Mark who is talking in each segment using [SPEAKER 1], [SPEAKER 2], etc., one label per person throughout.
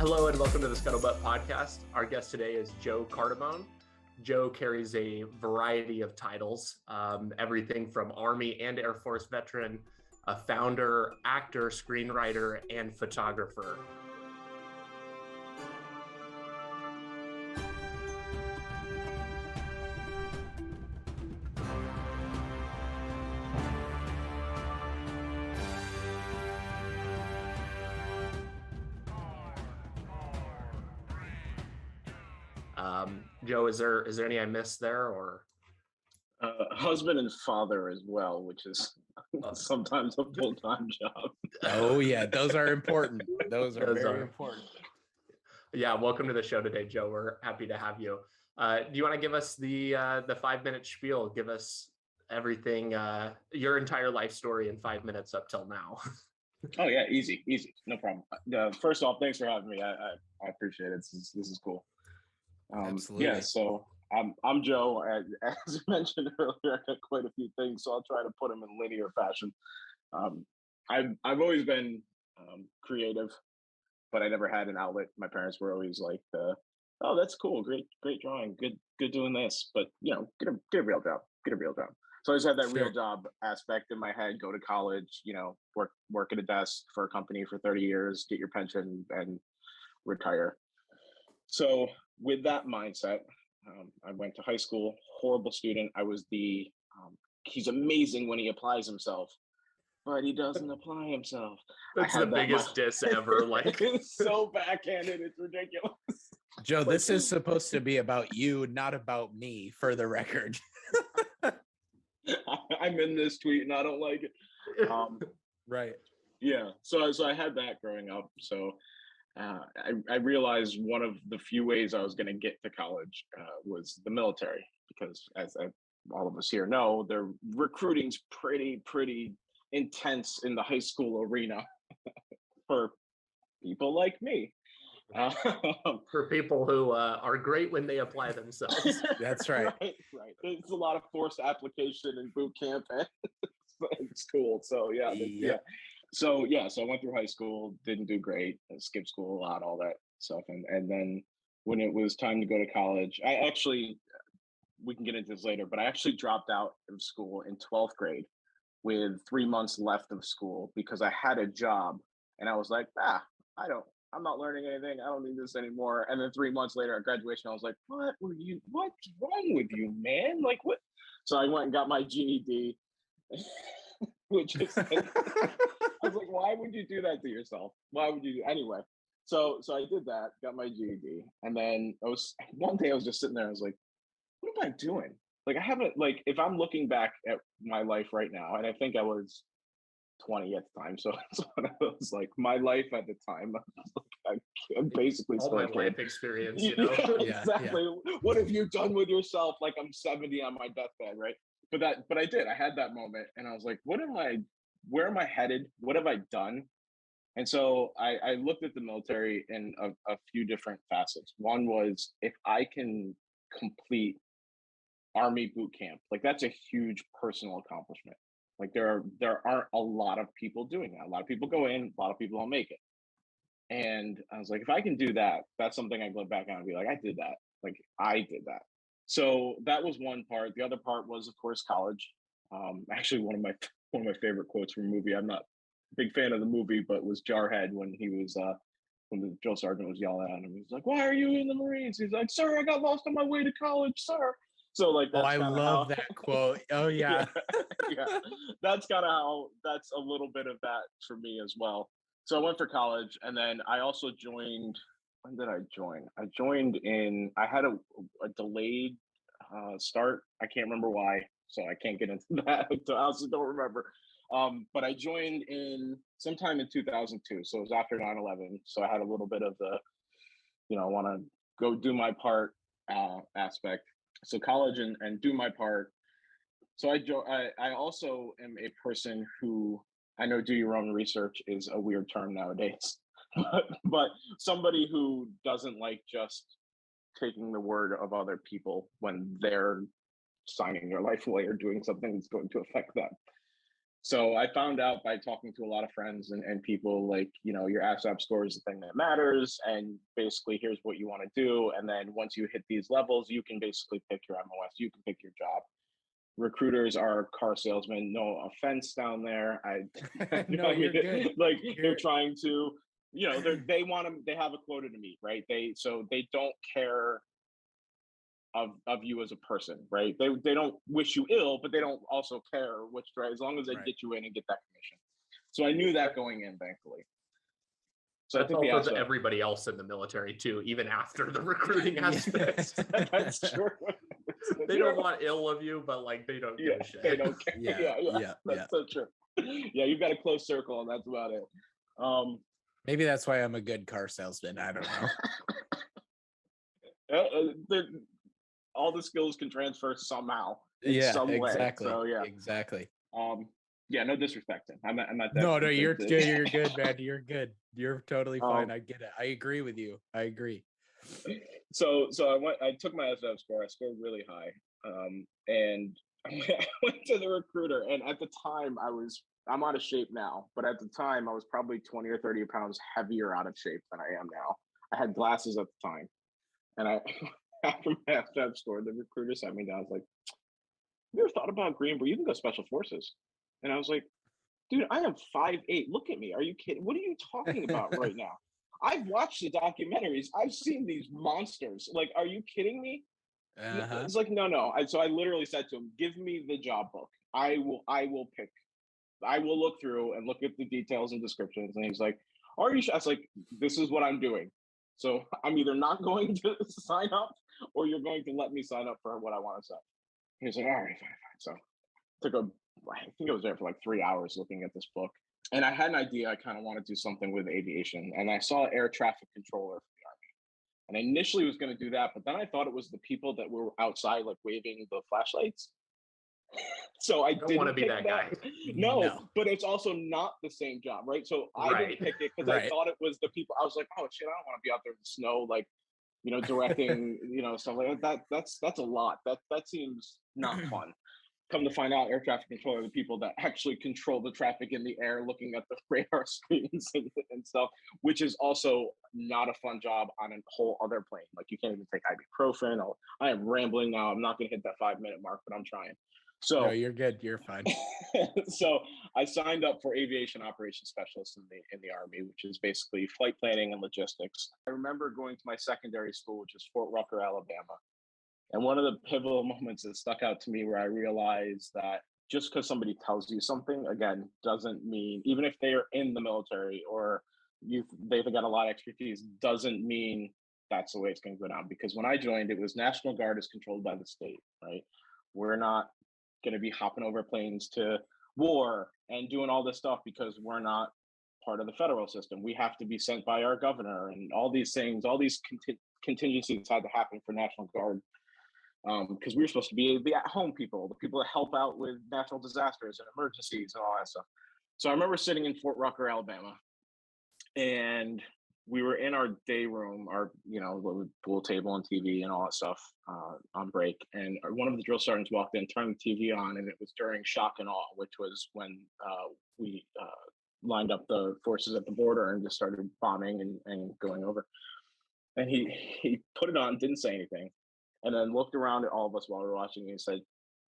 [SPEAKER 1] Hello and welcome to the Scuttlebutt Podcast. Our guest today is Joe Cardamone. Joe carries a variety of titles, everything from Army and Air Force veteran, a founder, actor, screenwriter, and photographer. Joe, is there any I missed there, or?
[SPEAKER 2] Husband and father as well, which is sometimes a full-time job.
[SPEAKER 3] Oh yeah, those are important. Those are very important.
[SPEAKER 1] Yeah, welcome to the show today, Joe. We're happy to have you. Do you want to give us the 5-minute spiel? Give us everything, your entire life story in 5 minutes up till now.
[SPEAKER 2] Oh yeah, easy, no problem. First off, thanks for having me. I appreciate it. This is cool.
[SPEAKER 3] Absolutely.
[SPEAKER 2] Yeah, so I'm Joe. As you mentioned earlier, I got quite a few things, so I'll try to put them in linear fashion. I've always been creative, but I never had an outlet. My parents were always like, "Oh, that's cool, great drawing, good doing this," but get a real job, So I just had that real job aspect in my head. Go to college, work at a desk for a company for 30 years, get your pension, and retire. So with that mindset, I went to high school, horrible student. I was he's amazing when he applies himself, but he doesn't apply himself.
[SPEAKER 1] That's the biggest diss ever. Like,
[SPEAKER 2] it's so backhanded, it's ridiculous.
[SPEAKER 3] Joe, this is supposed to be about you, not about me, for the record.
[SPEAKER 2] I'm in this tweet and I don't like it.
[SPEAKER 3] Right.
[SPEAKER 2] Yeah. So I had that growing up. So I realized one of the few ways I was going to get to college was the military, because as all of us here know, their recruiting's pretty intense in the high school arena for people like me.
[SPEAKER 1] For people who are great when they apply themselves.
[SPEAKER 3] That's right.
[SPEAKER 2] Right. There's a lot of forced application in boot camp and it's cool. So yeah. So I went through high school, didn't do great, I skipped school a lot, all that stuff. And then when it was time to go to college, we can get into this later, but I actually dropped out of school in 12th grade with 3 months left of school because I had a job and I was like, I'm not learning anything. I don't need this anymore. And then 3 months later at graduation, I was like, what's wrong with you, man? Like what? So I went and got my GED, which is I was like, why would you do that to yourself? Why would you anyway? So I did that, got my GED, and then one day I was just sitting there. I was like, what am I doing? Like I haven't, like, if I'm looking back at my life right now, and I think I was 20 at the time, so it's one of those, like, my life at the time, I'm basically
[SPEAKER 1] all my life experience, you know.
[SPEAKER 2] Exactly. Yeah. What have you done with yourself? Like I'm 70 on my deathbed, right? But I did. I had that moment, and I was like, where am I headed? What have I done? And so I looked at the military in a few different facets. One was, if I can complete Army boot camp, like that's a huge personal accomplishment. Like there aren't a lot of people doing that. A lot of people go in, a lot of people don't make it. And I was like, if I can do that, that's something I can look back on and be like, I did that. Like I did that. So that was one part. The other part was, of course, college. Actually, one of my favorite quotes from a movie. I'm not a big fan of the movie, but was Jarhead when he was when the drill sergeant was yelling at him. He's like, "Why are you in the Marines?" He's like, "Sir, I got lost on my way to college, sir." So like,
[SPEAKER 3] I love that quote. Oh yeah.
[SPEAKER 2] Yeah. That's a little bit of that for me as well. So I went for college, and then I also joined. When did I join? I had a delayed start. I can't remember why, so I can't get into that. I also don't remember. But I joined in sometime in 2002. So it was after 9/11. So I had a little bit of the, I want to go do my part aspect. So college and do my part. So I also am a person who, I know do your own research is a weird term nowadays, but somebody who doesn't like just taking the word of other people when they're signing their life away or doing something that's going to affect them. So I found out by talking to a lot of friends and people, like, your ASVAB score is the thing that matters. And basically, here's what you want to do. And then once you hit these levels, you can basically pick your MOS, you can pick your job. Recruiters are car salesmen. No offense down there.
[SPEAKER 3] No, you're good.
[SPEAKER 2] Like, they're trying to, they have a quota to meet, right? They don't care of you as a person, right? They don't wish you ill, but they don't also care which, right? As long as they get you in and get that commission. So I knew that going in, thankfully. So
[SPEAKER 1] that's also everybody else in the military too, even after the recruiting aspect.
[SPEAKER 2] That's true.
[SPEAKER 1] They don't want ill of you, but like they don't give a shit.
[SPEAKER 2] They don't care. Yeah. That's so true. Yeah, you've got a close circle, and that's about it.
[SPEAKER 3] Maybe that's why I'm a good car salesman. I don't know.
[SPEAKER 2] All the skills can transfer somehow.
[SPEAKER 3] Some
[SPEAKER 2] exactly. Way. So yeah,
[SPEAKER 3] exactly.
[SPEAKER 2] Yeah, no disrespect. I'm not that.
[SPEAKER 3] No, you're good. You're good, man. You're good. You're totally fine. I get it. I agree with you. I agree.
[SPEAKER 2] So I took my SF score. I scored really high. And I went to the recruiter. And at the time, I'm out of shape now. But at the time, I was probably 20 or 30 pounds heavier out of shape than I am now. I had glasses at the time. And after my SF score, the recruiter sat me down. I was like, "You ever thought about Greenville? You can go Special Forces." And I was like, "Dude, I am 5'8". Look at me. Are you kidding? What are you talking about right now? I've watched the documentaries. I've seen these monsters. Like, are you kidding me?" It's like, no. So I literally said to him, "Give me the job book. I will pick. I will look through and look at the details and descriptions." And he's like, "Are you sure?" I was like, "This is what I'm doing. So I'm either not going to sign up, or you're going to let me sign up for what I want to say." He's like, "All right, fine." So I think I was there for like 3 hours looking at this book. And I had an idea. I kind of want to do something with aviation. And I saw air traffic controller for the Army. And I initially was going to do that, but then I thought it was the people that were outside, like waving the flashlights. So I didn't want to be that guy. No, but it's also not the same job, right? So I didn't pick it because I thought it was the people. I was like, "Oh shit, I don't want to be out there in the snow, like, directing, stuff like that. That's a lot. That seems not fun." Come to find out, air traffic controller are the people that actually control the traffic in the air, looking at the radar screens and stuff, which is also not a fun job on a whole other plane. Like, you can't even take ibuprofen. I am rambling now. I'm not going to hit that 5-minute mark, but I'm trying. So
[SPEAKER 3] no, you're good. You're fine.
[SPEAKER 2] So I signed up for aviation operations specialist in the Army, which is basically flight planning and logistics. I remember going to my secondary school, which is Fort Rucker, Alabama. And one of the pivotal moments that stuck out to me, where I realized that just because somebody tells you something, again, doesn't mean, even if they are in the military or they've got a lot of expertise, doesn't mean that's the way it's going to go down. Because when I joined, it was National Guard is controlled by the state, right? We're not going to be hopping over planes to war and doing all this stuff because we're not part of the federal system. We have to be sent by our governor, and all these things, all these contingencies had to happen for National Guard. Because we were supposed to be the at-home people, the people that help out with natural disasters and emergencies and all that stuff. So I remember sitting in Fort Rucker, Alabama, and we were in our day room, our pool table and TV and all that stuff on break. And one of the drill sergeants walked in, turned the TV on, and it was during shock and awe, which was when we lined up the forces at the border and just started bombing and going over. And he put it on, didn't say anything. And then looked around at all of us while we were watching and said,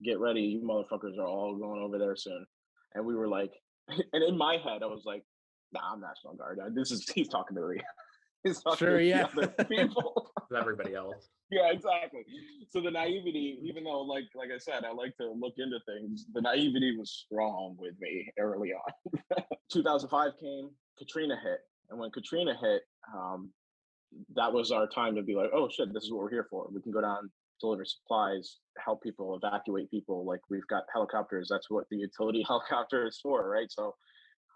[SPEAKER 2] "Get ready, you motherfuckers are all going over there soon." And we were like, and in my head, I was like, "Nah, I'm National Guard. He's talking to me." He's talking to the other people.
[SPEAKER 1] Everybody else.
[SPEAKER 2] Yeah, exactly. So the naivety, even though, like I said, I like to look into things, the naivety was strong with me early on. 2005 came, Katrina hit. And when Katrina hit, that was our time to be like, "Oh shit, this is what we're here for. We can go down, deliver supplies, help people, evacuate people. Like, we've got helicopters. That's what the utility helicopter is for, right?" So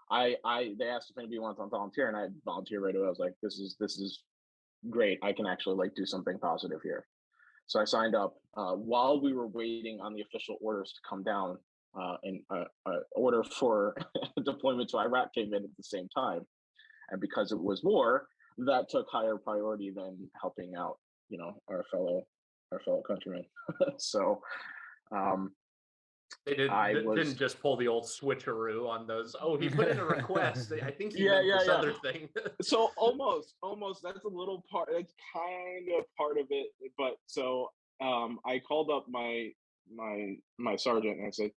[SPEAKER 2] they asked if anybody wants to volunteer, and I volunteered right away. I was like, this is great. I can actually like do something positive here. So I signed up while we were waiting on the official orders to come down, and order for deployment to Iraq came in at the same time. And because it was war, that took higher priority than helping out, our fellow countrymen. So
[SPEAKER 1] They didn't just pull the old switcheroo on those. Oh, he put in a request. I think he meant this other thing.
[SPEAKER 2] So almost that's a little part. That's kind of part of it. But so I called up my sergeant and I said,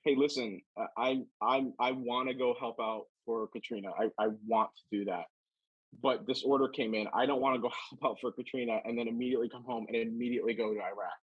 [SPEAKER 2] "Hey, listen, I want to go help out for Katrina. I want to do that, but this order came in. I don't want to go help out for Katrina and then immediately come home and immediately go to Iraq."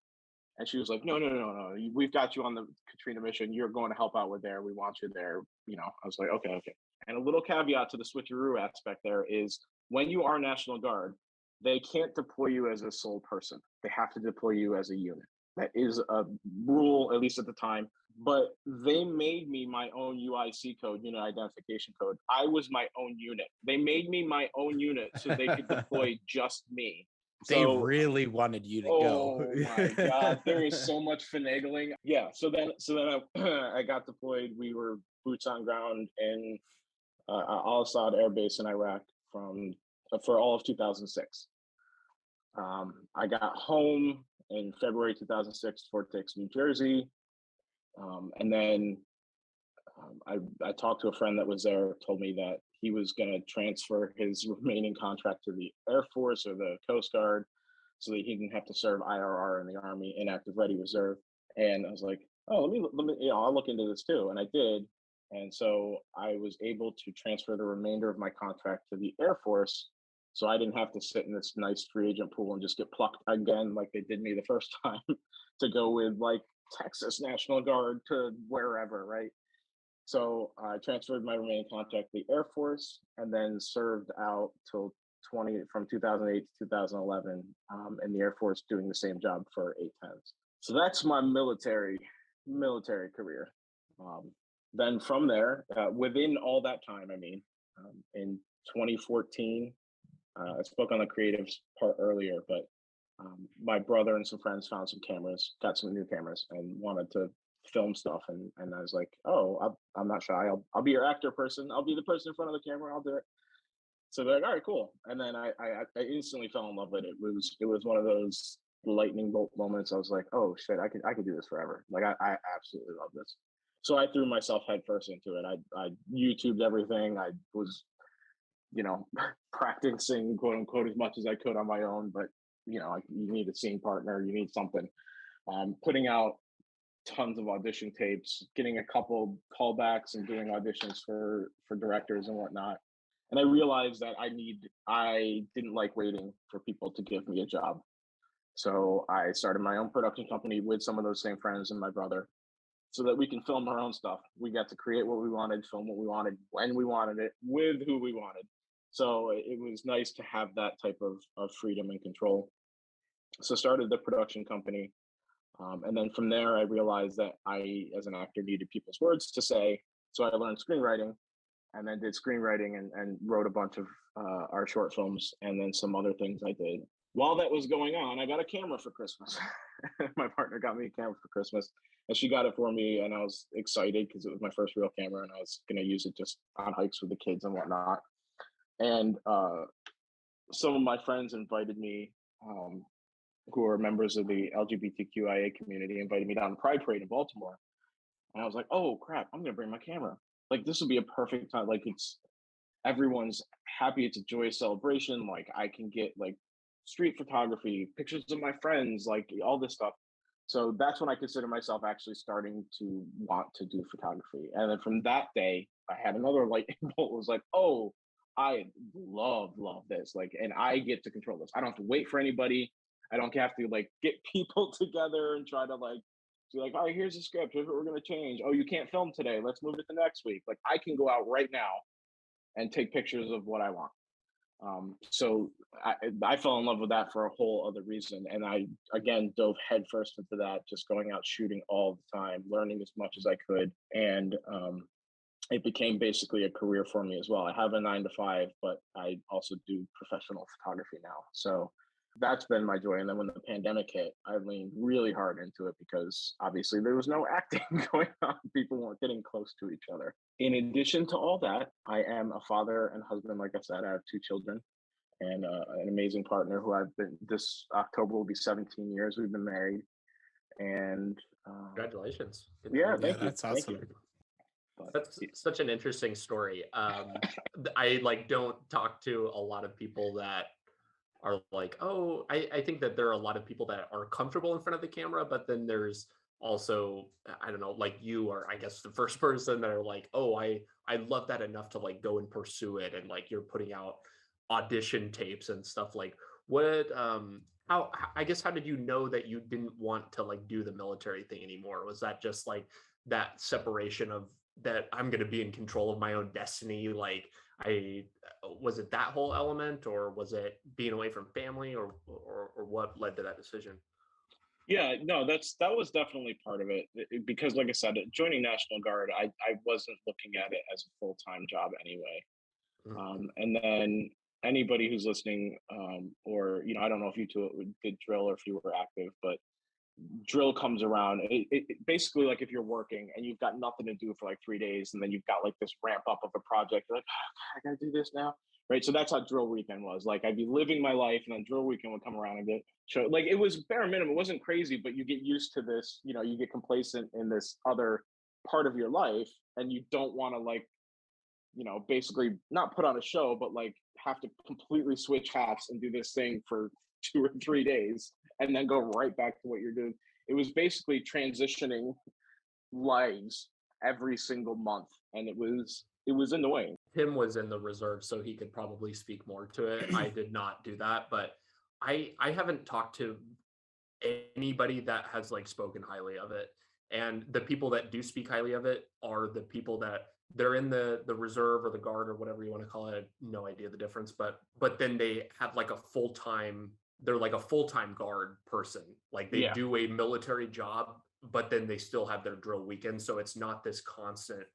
[SPEAKER 2] And she was like, no. We've got you on the Katrina mission. You're going to help out with there. We want you there. You know, I was like, okay. And a little caveat to the switcheroo aspect there is when you are National Guard, they can't deploy you as a sole person. They have to deploy you as a unit. That is a rule, at least at the time. But they made me my own UIC code, unit identification code. I was my own unit. They made me my own unit so they could deploy just me.
[SPEAKER 3] They really wanted you to go.
[SPEAKER 2] Oh my God, there was so much finagling. Yeah, so then I got deployed. We were boots on ground in Al Assad Air Base in Iraq for all of 2006. I got home in February 2006, Fort Dix, New Jersey, and then I talked to a friend that was there. Told me that he was going to transfer his remaining contract to the Air Force or the Coast Guard so that he didn't have to serve IRR in the Army, inactive ready reserve. And I was like, oh, let me, I'll look into this too. And I did. And so I was able to transfer the remainder of my contract to the Air Force. So I didn't have to sit in this nice free agent pool and just get plucked again like they did me the first time to go with like Texas National Guard to wherever, right? So I transferred my remaining contract to the Air Force and then served out till from 2008 to 2011 in the Air Force doing the same job for 810s. So that's my military career. Then from there, within all that time, in 2014, I spoke on the creative part earlier, but my brother and some friends found some cameras, got some new cameras, and wanted to film stuff. And I was like, oh, I'm not shy. I'll be your actor person. I'll be the person in front of the camera. I'll do it. So they're like, all right, cool. And then I instantly fell in love with it. It was one of those lightning bolt moments. I was like, oh shit, I could do this forever. Like I absolutely love this. So I threw myself headfirst into it. I YouTubed everything. I was, practicing quote unquote as much as I could on my own. But you need a scene partner. You need something. Putting out tons of audition tapes, getting a couple callbacks, and doing auditions for directors and whatnot. And I realized that I didn't like waiting for people to give me a job. So I started my own production company with some of those same friends and my brother so that we can film our own stuff. We got to create what we wanted, film what we wanted, when we wanted it, with who we wanted. So it was nice to have that type of freedom and control. So started the production company. And then from there, I realized that I, as an actor, needed people's words to say. So I learned screenwriting and then did screenwriting and wrote a bunch of our short films and then some other things I did. While that was going on, I got a camera for Christmas. My partner got me a camera for Christmas and she got it for me. And I was excited because it was my first real camera and I was going to use it just on hikes with the kids and whatnot. And some of my friends invited me, who are members of the LGBTQIA community, invited me down to Pride Parade in Baltimore. And I was like, oh crap, I'm going to bring my camera. Like, this would be a perfect time. Like, everyone's happy. It's a joyous celebration. Like, I can get like street photography, pictures of my friends, like all this stuff. So that's when I consider myself actually starting to want to do photography. And then from that day, I had another lightning bolt. It was like, oh, I love this. Like, and I get to control this. I don't have to wait for anybody. I don't have to like get people together and try to like, be like, all right, here's the script. Here's what we're going to change. Oh, you can't film today. Let's move it to next week. Like, I can go out right now and take pictures of what I want. So I fell in love with that for a whole other reason. And I, again, dove headfirst into that, just going out shooting all the time, learning as much as I could. And it became basically a career for me as well. I have a 9-to-5, but I also do professional photography now. So that's been my joy. And then when the pandemic hit, I leaned really hard into it because obviously there was no acting going on. People weren't getting close to each other. In addition to all that, I am a father and husband. Like I said, I have 2 children and an amazing partner who I've been, this October will be 17 years we've been married. And
[SPEAKER 1] congratulations.
[SPEAKER 2] Yeah,
[SPEAKER 3] Yeah,
[SPEAKER 2] thank you.
[SPEAKER 3] that's awesome.
[SPEAKER 2] Thank you. But,
[SPEAKER 1] That's such an interesting story. I don't talk to a lot of people that are like, oh, I think that there are a lot of people that are comfortable in front of the camera, but then there's also, I don't know, like you are, I guess, the first person that are like, oh, I love that enough to like go and pursue it, and like you're putting out audition tapes and stuff. Like, what how, I guess, how did you know that you didn't want to like do the military thing anymore? Was that just like that separation of that I'm going to be in control of my own destiny? Like, I was it that whole element, or was it being away from family, or what led to that decision?
[SPEAKER 2] yeah, no, that was definitely part of it. Because, like I said, joining National Guard, I wasn't looking at it as a full-time job anyway. And then anybody who's listening, or I don't know if you two did drill or if you were active, but drill comes around. It basically, like, if you're working and you've got nothing to do for like 3 days, and then you've got like this ramp up of a project, you're like, oh, I gotta do this now, right? So that's how drill weekend was. Like, I'd be living my life, and then drill weekend would come around and get show. Like, it was bare minimum. It wasn't crazy, but you get used to this. You get complacent in this other part of your life, and you don't want to, like, basically not put on a show, but like have to completely switch hats and do this thing for 2 or 3 days and then go right back to what you're doing. It was basically transitioning lives every single month, and it was annoying.
[SPEAKER 1] Tim was in the reserve, so he could probably speak more to it. I did not do that, but I haven't talked to anybody that has like spoken highly of it. And the people that do speak highly of it are the people that they're in the reserve or the guard or whatever you want to call it. No idea the difference, but then they have like a full-time, they're like a full-time guard person. Like, they do a military job, but then they still have their drill weekend. So it's not this constant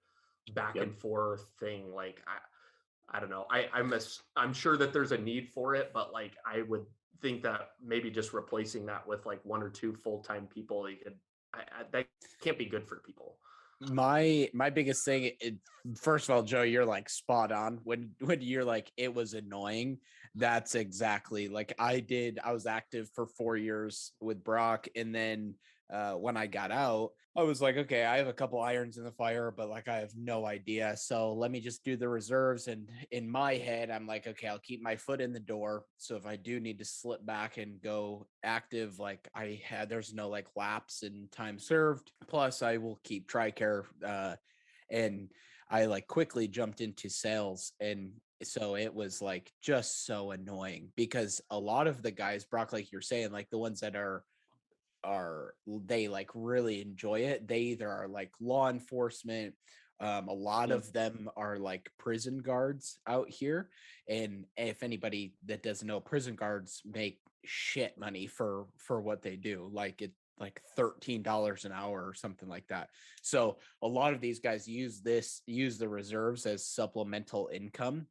[SPEAKER 1] back and forth thing. Like, I don't know. I'm sure that there's a need for it, but like I would think that maybe just replacing that with like one or two full-time people, you could, that can't be good for people.
[SPEAKER 3] My biggest thing, first of all, Joe, you're like spot on. When you're like, it was annoying, that's exactly like I was active for 4 years with Brock, and then when I got out, I was like, okay, I have a couple irons in the fire, but like I have no idea. So let me just do the reserves. And in my head, I'm like, okay, I'll keep my foot in the door. So if I do need to slip back and go active, like there's no like lapse in time served. Plus I will keep TRICARE. And I like quickly jumped into sales. And so it was like just so annoying because a lot of the guys, Brock, like you're saying, like the ones that are they like really enjoy it. They either are like law enforcement. A lot of them are like prison guards out here. And if anybody that doesn't know, prison guards make shit money for what they do. Like like $13 an hour or something like that. So a lot of these guys use the reserves as supplemental income.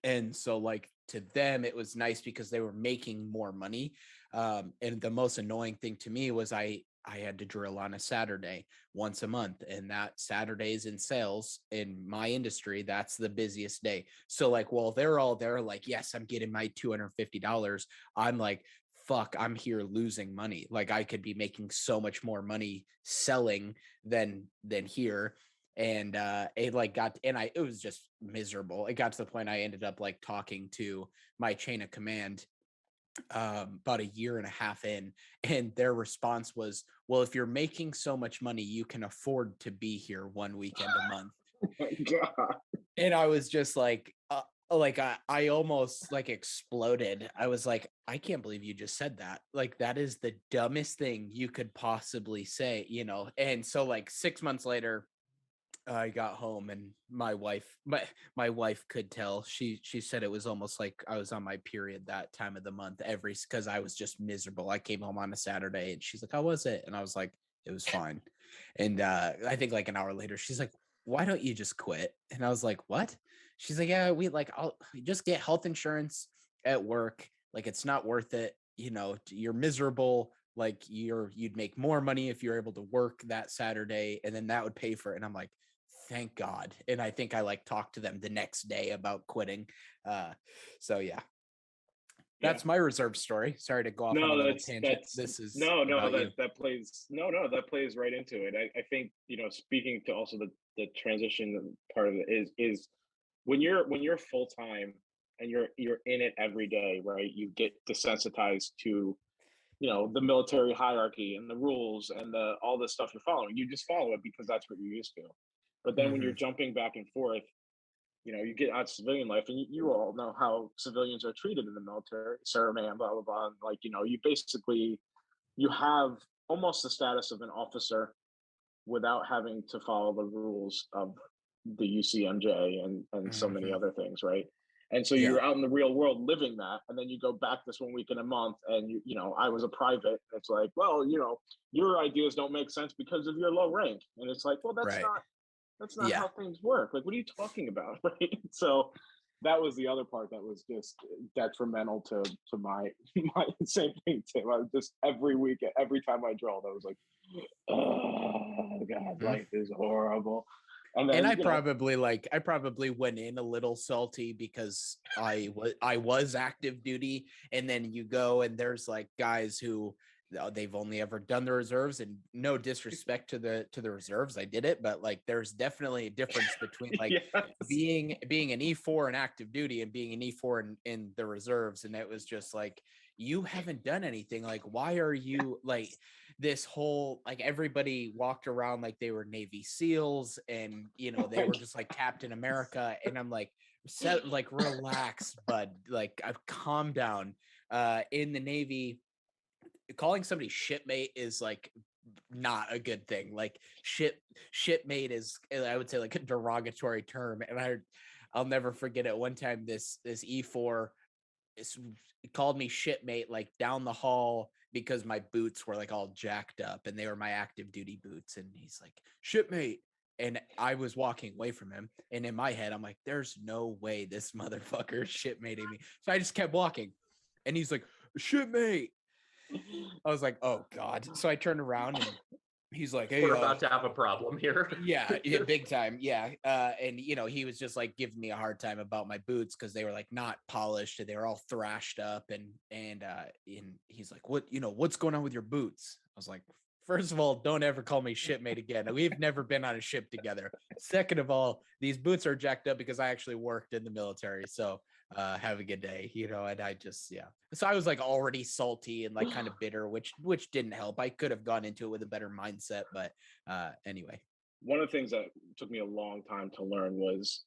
[SPEAKER 3] And so like to them, it was nice because they were making more money. And the most annoying thing to me was I had to drill on a Saturday once a month, and that Saturdays in sales in my industry, that's the busiest day. So like, well, they're all there like, yes, I'm getting my $250. I'm like, fuck, I'm here losing money. Like I could be making so much more money selling than here. And it like it was just miserable. It got to the point I ended up like talking to my chain of command about a year and a half in, and their response was, well, if you're making so much money, you can afford to be here one weekend a month.
[SPEAKER 2] Oh my God.
[SPEAKER 3] And I was just like I almost like exploded. I was like, I can't believe you just said that. Like, that is the dumbest thing you could possibly say, And so like 6 months later, I got home, and my wife could tell. She said it was almost like I was on my period that time of the month because I was just miserable. I came home on a Saturday, and she's like, how was it? And I was like, it was fine. And I think like an hour later, she's like, why don't you just quit? And I was like, what? She's like, yeah, I'll just get health insurance at work. Like, it's not worth it. You're miserable. Like you'd make more money if you're able to work that Saturday, and then that would pay for it. And I'm like, thank God. And I think I like talked to them the next day about quitting. So yeah. That's my reserve story. Sorry to go off on a little tangent. This is
[SPEAKER 2] that plays right into it. I think, speaking to also the transition part of it is when you're full time and you're in it every day, right? You get desensitized to the military hierarchy and the rules and all this stuff you're following. You just follow it because that's what you're used to. But then when you're jumping back and forth, you get out of civilian life, and you all know how civilians are treated in the military, sir, man, blah, blah, blah. And you have almost the status of an officer without having to follow the rules of the UCMJ and so many other things, right? And so you're out in the real world living that, and then you go back this 1 week in a month, and I was a private. It's like, well, your ideas don't make sense because of your low rank, and it's like, well, that's not how things work. Like, what are you talking about, right? So that was the other part that was just detrimental to my same thing, Tim. I was just every week, every time I drilled, I was like, oh God, life is horrible.
[SPEAKER 3] And I probably went in a little salty because I was active duty, and then you go and there's like guys who they've only ever done the reserves, and no disrespect to the reserves, I did it, but like there's definitely a difference between like being an E4 in active duty and being an E4 in the reserves. And it was just like, you haven't done anything. Like, why are you like this whole, like, everybody walked around like they were Navy SEALs, and they were just like Captain America, and I'm like, relax, bud, like, I've calmed down. In the Navy, calling somebody shipmate is like not a good thing. Like shipmate is, I would say, like a derogatory term. And I'll never forget it. One time this E4 called me shipmate like down the hall because my boots were like all jacked up, and they were my active duty boots. And he's like, shipmate. And I was walking away from him, and in my head, I'm like, there's no way this motherfucker is shipmating me. So I just kept walking, and he's like, shipmate. I was like, oh God. So I turned around, and he's like, hey,
[SPEAKER 1] we're about to have a problem here.
[SPEAKER 3] yeah, big time. Yeah. And he was just like giving me a hard time about my boots because they were like not polished, and they were all thrashed up. And he's like, what's going on with your boots? I was like, first of all, don't ever call me shipmate again. We've never been on a ship together. Second of all, these boots are jacked up because I actually worked in the military. So have a good day, and I just, so I was like already salty and like kind of bitter, which didn't help. I could have gone into it with a better mindset, but anyway.
[SPEAKER 2] One of the things that took me a long time to learn was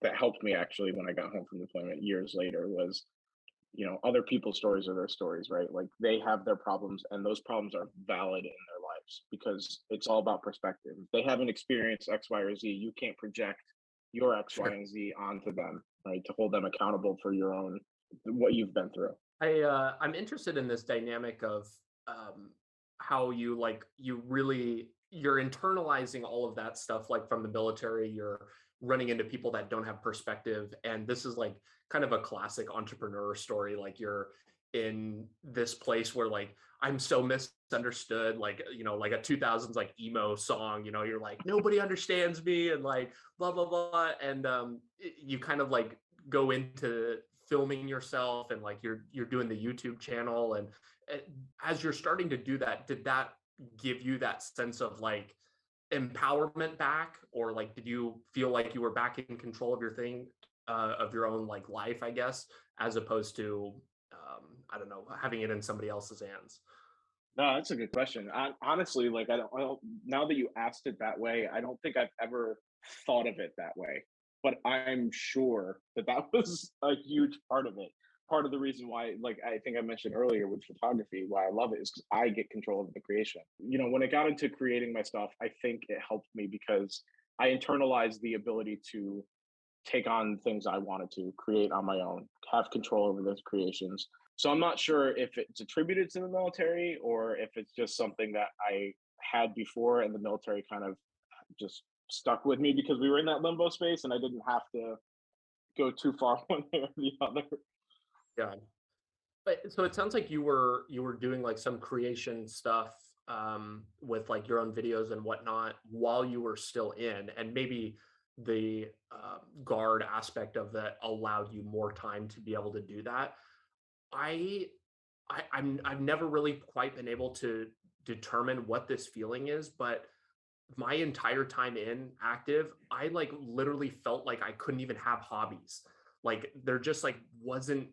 [SPEAKER 2] that helped me actually when I got home from deployment years later was, other people's stories are their stories, right? Like, they have their problems, and those problems are valid in their lives because it's all about perspective. If they haven't experienced X, Y, or Z, you can't project your X, Y, and Z onto them, right? To hold them accountable for your own, what you've been through.
[SPEAKER 1] I'm interested in this dynamic of how you're internalizing all of that stuff, like from the military. You're running into people that don't have perspective, and this is like kind of a classic entrepreneur story. Like, you're in this place where like, I'm so misunderstood, like, like a 2000s like emo song, you're like, nobody understands me, and like blah blah blah. And you kind of like go into filming yourself, and like you're doing the YouTube channel, and as you're starting to do that, did that give you that sense of like empowerment back, or like did you feel like you were back in control of of your own like life, I guess, as opposed to I don't know, having it in somebody else's hands?
[SPEAKER 2] No, that's a good question. Honestly, like, I don't, now that you asked it that way, I don't think I've ever thought of it that way, but I'm sure that was a huge part of it. Part of the reason why, like, I think I mentioned earlier with photography, why I love it is because I get control of the creation. When it got into creating my stuff, I think it helped me because I internalized the ability to take on things I wanted to create on my own, have control over those creations. So I'm not sure if it's attributed to the military or if it's just something that I had before and the military kind of just stuck with me because we were in that limbo space and I didn't have to go too far one way or the other.
[SPEAKER 1] Yeah. But so it sounds like you were doing like some creation stuff with like your own videos and whatnot while you were still in, and maybe the guard aspect of that allowed you more time to be able to do that. I've never really quite been able to determine what this feeling is, but my entire time in active, I like literally felt like I couldn't even have hobbies. Like there just like wasn't,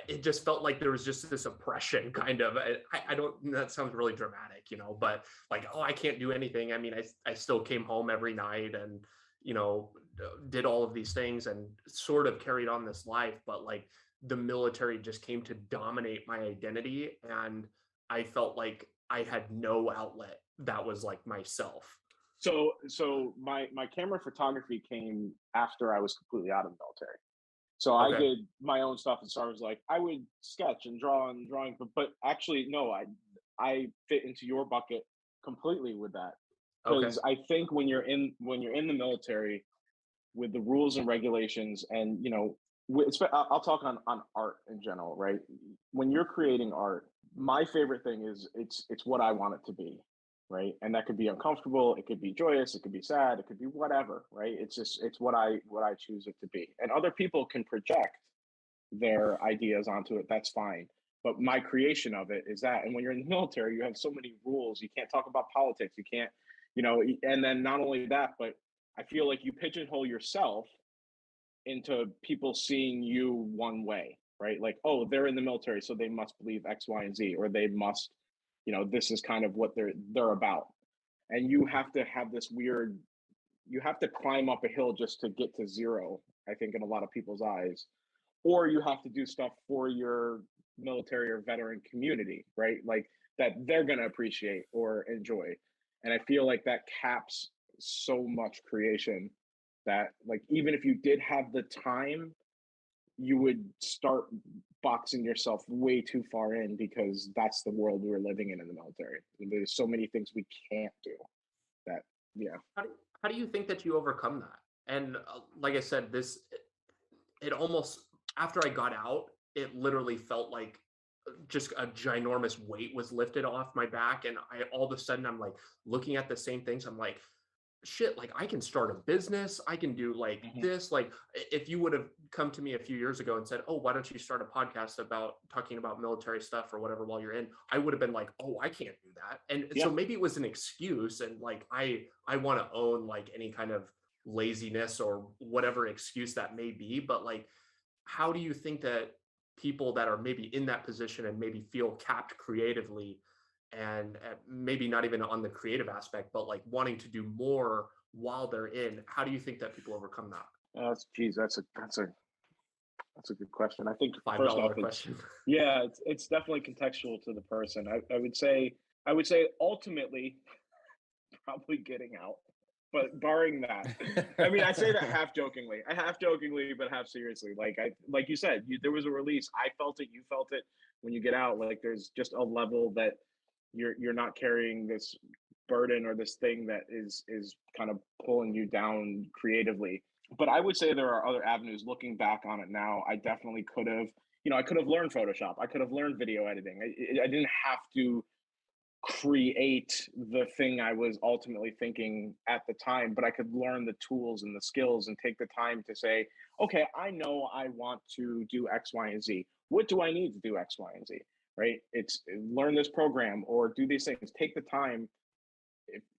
[SPEAKER 1] it just felt like there was just this oppression kind of. I don't, that sounds really dramatic, but like, oh, I can't do anything. I mean, I still came home every night and, did all of these things and sort of carried on this life, but like the military just came to dominate my identity. And I felt like I had no outlet that was like myself.
[SPEAKER 2] So my camera photography came after I was completely out of the military. So I
[SPEAKER 1] Okay.
[SPEAKER 2] did my own stuff, and so I was like, I would sketch and draw and drawing, but actually, no, I fit into your bucket completely with that,
[SPEAKER 1] Okay.
[SPEAKER 2] because I think when you're in the military, with the rules and regulations, and I'll talk on art in general, right? When you're creating art, my favorite thing is it's what I want it to be, right? And that could be uncomfortable, it could be joyous, it could be sad, it could be whatever, right? It's what I choose it to be, and other people can project their ideas onto it. That's fine, but my creation of it is that. And when you're in the military, you have so many rules. You can't talk about politics, you can't, and then not only that, but I feel like you pigeonhole yourself into people seeing you one way, right? Like, oh, they're in the military, so they must believe X, Y, and Z, or they must, this is kind of what they're about. And you have to have this weird, you have to climb up a hill just to get to zero, I think, in a lot of people's eyes. Or you have to do stuff for your military or veteran community, right? Like that they're gonna appreciate or enjoy. And I feel like that caps so much creation that, like, even if you did have the time, you would start boxing yourself way too far in, because that's the world we're living in the military. There's so many things we can't do that, yeah.
[SPEAKER 1] How do you think that you overcome that? And like I said, it almost, after I got out, it literally felt like just a ginormous weight was lifted off my back. And all of a sudden, I'm like looking at the same things. I'm like, shit, like I can start a business. I can do like
[SPEAKER 2] Mhm.
[SPEAKER 1] this. Like if you would have come to me a few years ago and said, oh, why don't you start a podcast about talking about military stuff or whatever while you're in, I would have been like, oh, I can't do that. And
[SPEAKER 2] Yeah.
[SPEAKER 1] so maybe it was an excuse. And like, I want to own like any kind of laziness or whatever excuse that may be. But like, how do you think that people that are maybe in that position and maybe feel capped creatively and maybe not even on the creative aspect, but like wanting to do more while they're in, how do you think that people overcome that?
[SPEAKER 2] That's a good question. I think
[SPEAKER 1] $5
[SPEAKER 2] first off,
[SPEAKER 1] question.
[SPEAKER 2] yeah, it's definitely contextual to the person. I would say ultimately probably getting out, but barring that, I mean, I say that half jokingly, but half seriously. Like you said, there was a release. I felt it. You felt it. When you get out, like there's just a level that you're not carrying this burden or this thing that is kind of pulling you down creatively. But I would say there are other avenues. Looking back on it now, I definitely could have, I could have learned Photoshop. I could have learned video editing. I didn't have to create the thing I was ultimately thinking at the time, but I could learn the tools and the skills and take the time to say, okay, I know I want to do X, Y, and Z. What do I need to do X, Y, and Z? Right? It's learn this program or do these things. Take the time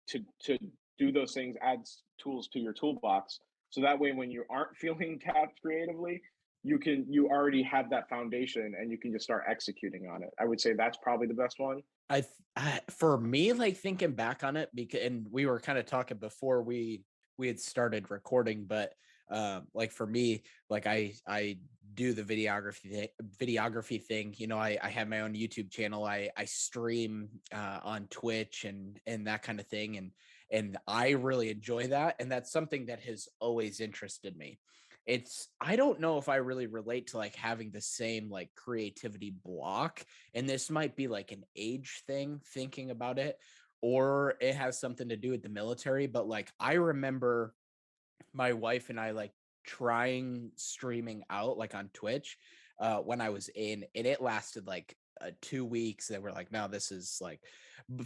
[SPEAKER 2] to do those things, add tools to your toolbox. So that way, when you aren't feeling tapped creatively, you already have that foundation and you can just start executing on it. I would say that's probably the best one.
[SPEAKER 3] For me, like thinking back on it, because and we were kind of talking before we had started recording, but like for me, like I do the videography thing. I have my own YouTube channel. I stream on Twitch and that kind of thing, and I really enjoy that, and that's something that has always interested me. I don't know if I really relate to like having the same like creativity block, and this might be like an age thing thinking about it, or it has something to do with the military, but like I remember my wife and I like trying streaming out like on Twitch when I was in, and it lasted like 2 weeks. They were like, no, this is like,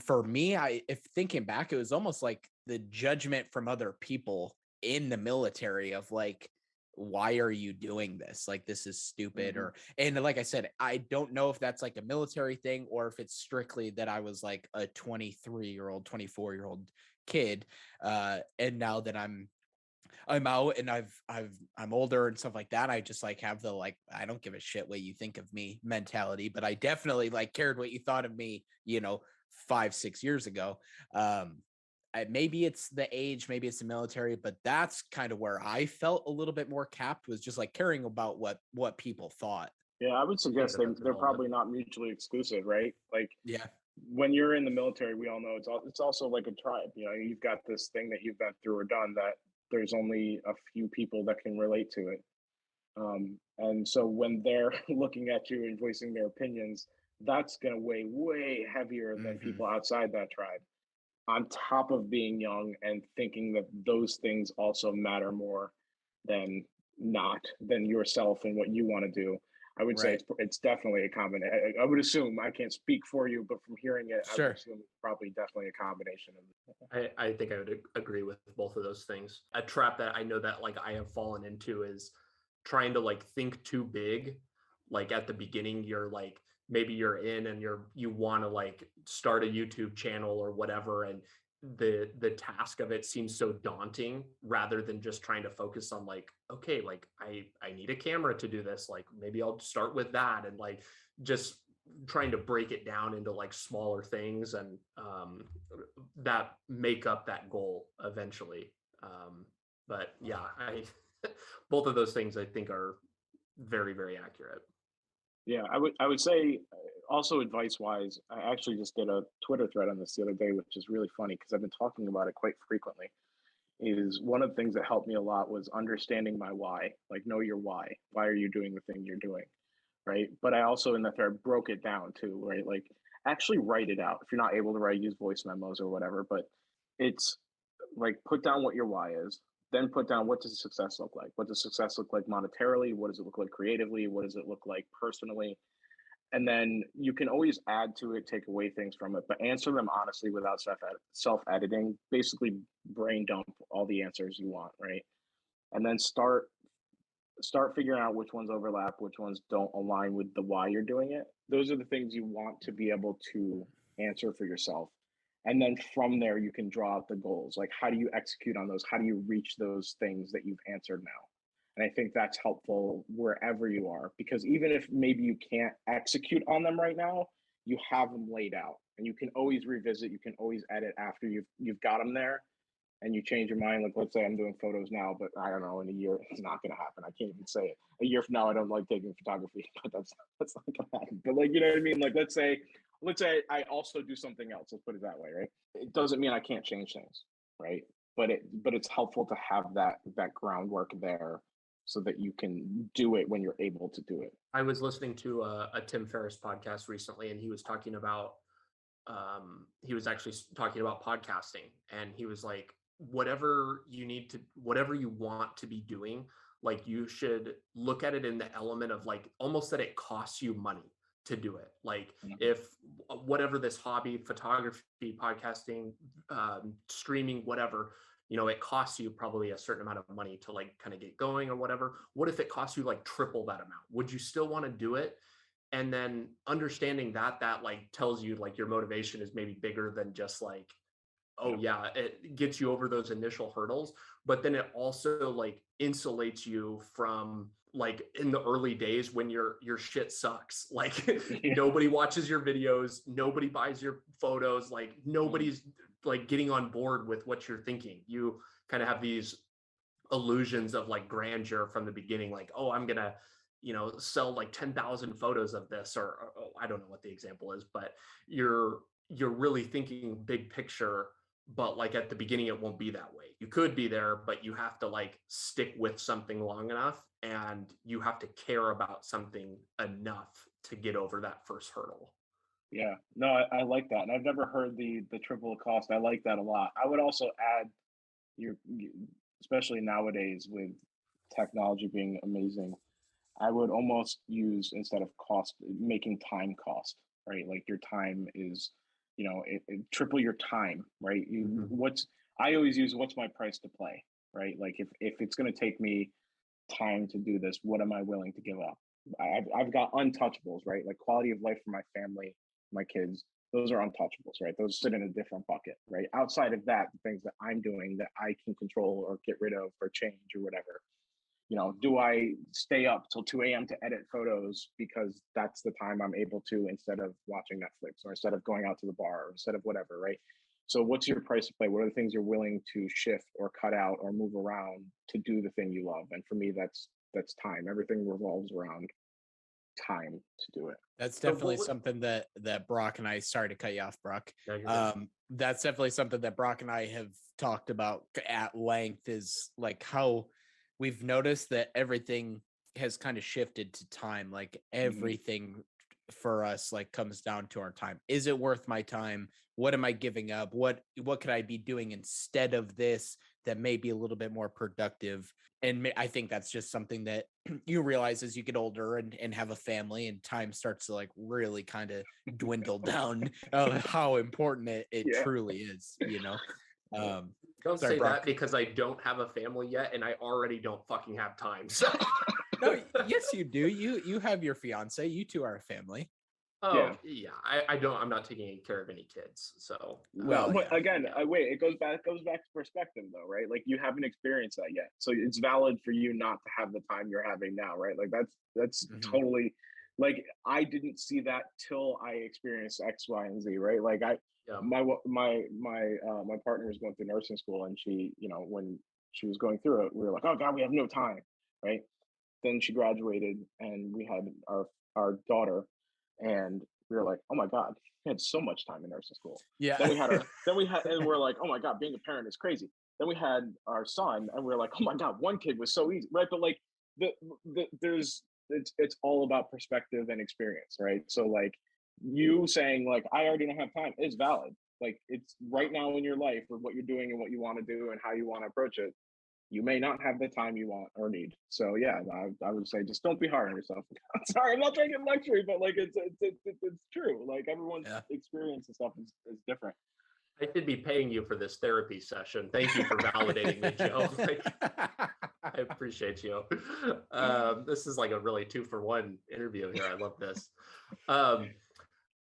[SPEAKER 3] for me, if thinking back, it was almost like the judgment from other people in the military of like, why are you doing this? Like, this is stupid. And like I said, I don't know if that's like a military thing or if it's strictly that I was like a 23-year-old, 24-year-old kid. And now that I'm out and I'm older and stuff like that, I just like have the like, I don't give a shit what you think of me mentality, but I definitely like cared what you thought of me, 5-6 years ago. Maybe it's the age, maybe it's the military, but that's kind of where I felt a little bit more capped, was just like caring about what people thought.
[SPEAKER 2] Yeah, I would suggest they're probably not mutually exclusive, right? Like,
[SPEAKER 3] yeah,
[SPEAKER 2] when you're in the military, we all know it's also like a tribe. You've got this thing that you've been through or done that there's only a few people that can relate to it. And so when they're looking at you and voicing their opinions, that's going to weigh way heavier than people outside that tribe. On top of being young and thinking that those things also matter more than yourself and what you want to do. I would say it's definitely a combination. I would assume, I can't speak for you, but from hearing it, I would assume it's probably definitely a combination of
[SPEAKER 1] I think I would agree with both of those things. A trap that I know that like I have fallen into is trying to like think too big. Like at the beginning, you're like, maybe you're in and you want to like start a YouTube channel or whatever, and the task of it seems so daunting, rather than just trying to focus on like, okay, like I need a camera to do this, like maybe I'll start with that, and like just trying to break it down into like smaller things, and that make up that goal eventually. But yeah, both of those things I think are very, very accurate.
[SPEAKER 2] Yeah, I would say also advice wise, I actually just did a Twitter thread on this the other day, which is really funny because I've been talking about it quite frequently. Is one of the things that helped me a lot was understanding my why. Like, know your why. Why are you doing the thing you're doing, right? But I also in the thread broke it down too, right? Like, actually write it out. If you're not able to write, use voice memos or whatever. But it's like, put down what your why is, then put down, what does success look like? What does success look like monetarily? What does it look like creatively? What does it look like personally? And then you can always add to it, take away things from it, but answer them honestly without self-editing. Basically, brain dump all the answers you want, right? And then start figuring out which ones overlap, which ones don't align with the why you're doing it. Those are the things you want to be able to answer for yourself. And then from there, you can draw out the goals. Like, how do you execute on those? How do you reach those things that you've answered now? And I think that's helpful wherever you are, because even if maybe you can't execute on them right now, you have them laid out and you can always revisit, you can always edit after you've got them there, and you change your mind. Like, let's say I'm doing photos now, but I don't know, in a year, it's not going to happen. I can't even say it. A year from now, I don't like taking photography, but that's not going to happen. But like, you know what I mean? Like, let's say I also do something else. Let's put it that way, right? It doesn't mean I can't change things, right? But it's helpful to have that groundwork there so that you can do it when you're able to do it.
[SPEAKER 1] I was listening to a Tim Ferriss podcast recently, and he was talking about podcasting, and he was like, whatever you want to be doing, like you should look at it in the element of like almost that it costs you money to do it. Like, if whatever this hobby, photography, podcasting, streaming, whatever, it costs you probably a certain amount of money to like kind of get going or whatever. What if it costs you like triple that amount? Would you still want to do it? And then understanding that like tells you like your motivation is maybe bigger than just like, oh yeah, it gets you over those initial hurdles, but then it also like insulates you from like in the early days when your shit sucks. Like nobody watches your videos, nobody buys your photos, like nobody's like getting on board with what you're thinking. You kind of have these illusions of like grandeur from the beginning, like, oh, I'm gonna sell like 10,000 photos of this, or I don't know what the example is, but you're really thinking big picture. But like at the beginning, it won't be that way. You could be there, but you have to like stick with something long enough, and you have to care about something enough to get over that first hurdle.
[SPEAKER 2] Yeah, no, I like that. And I've never heard the triple cost. I like that a lot. I would also add especially nowadays with technology being amazing, I would almost use, instead of cost, making time cost, right? Like, your time is, it triple your time, right? I always use, what's my price to play, right? Like, if it's going to take me time to do this, what am I willing to give up? I've got untouchables, right? Like quality of life for my family, my kids, those are untouchables, right? Those sit in a different bucket, right? Outside of that, the things that I'm doing that I can control or get rid of or change or whatever. Do I stay up till 2 a.m. to edit photos because that's the time I'm able to, instead of watching Netflix or instead of going out to the bar or instead of whatever, right? So what's your price to play? What are the things you're willing to shift or cut out or move around to do the thing you love? And for me, that's time. Everything revolves around time to do it.
[SPEAKER 3] That's definitely something that Brock and I, sorry to cut you off, Brock. That's definitely something that Brock and I have talked about at length, is like how we've noticed that everything has kind of shifted to time. Like everything for us like comes down to our time. Is it worth my time? What am I giving up? What could I be doing instead of this that may be a little bit more productive? And I think that's just something that you realize as you get older and have a family, and time starts to like really kind of dwindle down of how important it truly is,
[SPEAKER 1] Don't say Brock. That, because I don't have a family yet and I already don't fucking have time. So
[SPEAKER 3] no, yes, you do. You have your fiance. You two are a family.
[SPEAKER 1] Oh yeah. I'm not taking care of any kids. So
[SPEAKER 2] again, wait, it goes back to perspective though, right? Like you haven't experienced that yet. So it's valid for you not to have the time you're having now, right? Like that's totally, like I didn't see that till I experienced X, Y, and Z, right? Like my partner was going through nursing school, and she, when she was going through it, we were like, oh God, we have no time, right? Then she graduated and we had our daughter. And we were like, oh my God, we had so much time in nursing school.
[SPEAKER 3] Yeah.
[SPEAKER 2] Then we had, and we're like, oh my God, being a parent is crazy. Then we had our son, and we're like, oh my God, one kid was so easy, right? But like, it's all about perspective and experience, right? So like, you saying like, I already don't have time is valid. Like, it's right now in your life with what you're doing and what you want to do and how you want to approach it. You may not have the time you want or need. So yeah, I would say just don't be hard on yourself. Sorry, I'm not trying to get luxury, but like it's true. Like everyone's experience and stuff is different.
[SPEAKER 1] I should be paying you for this therapy session. Thank you for validating me, Joe. Like, I appreciate you. This is like a really 2-for-1 interview here. I love this.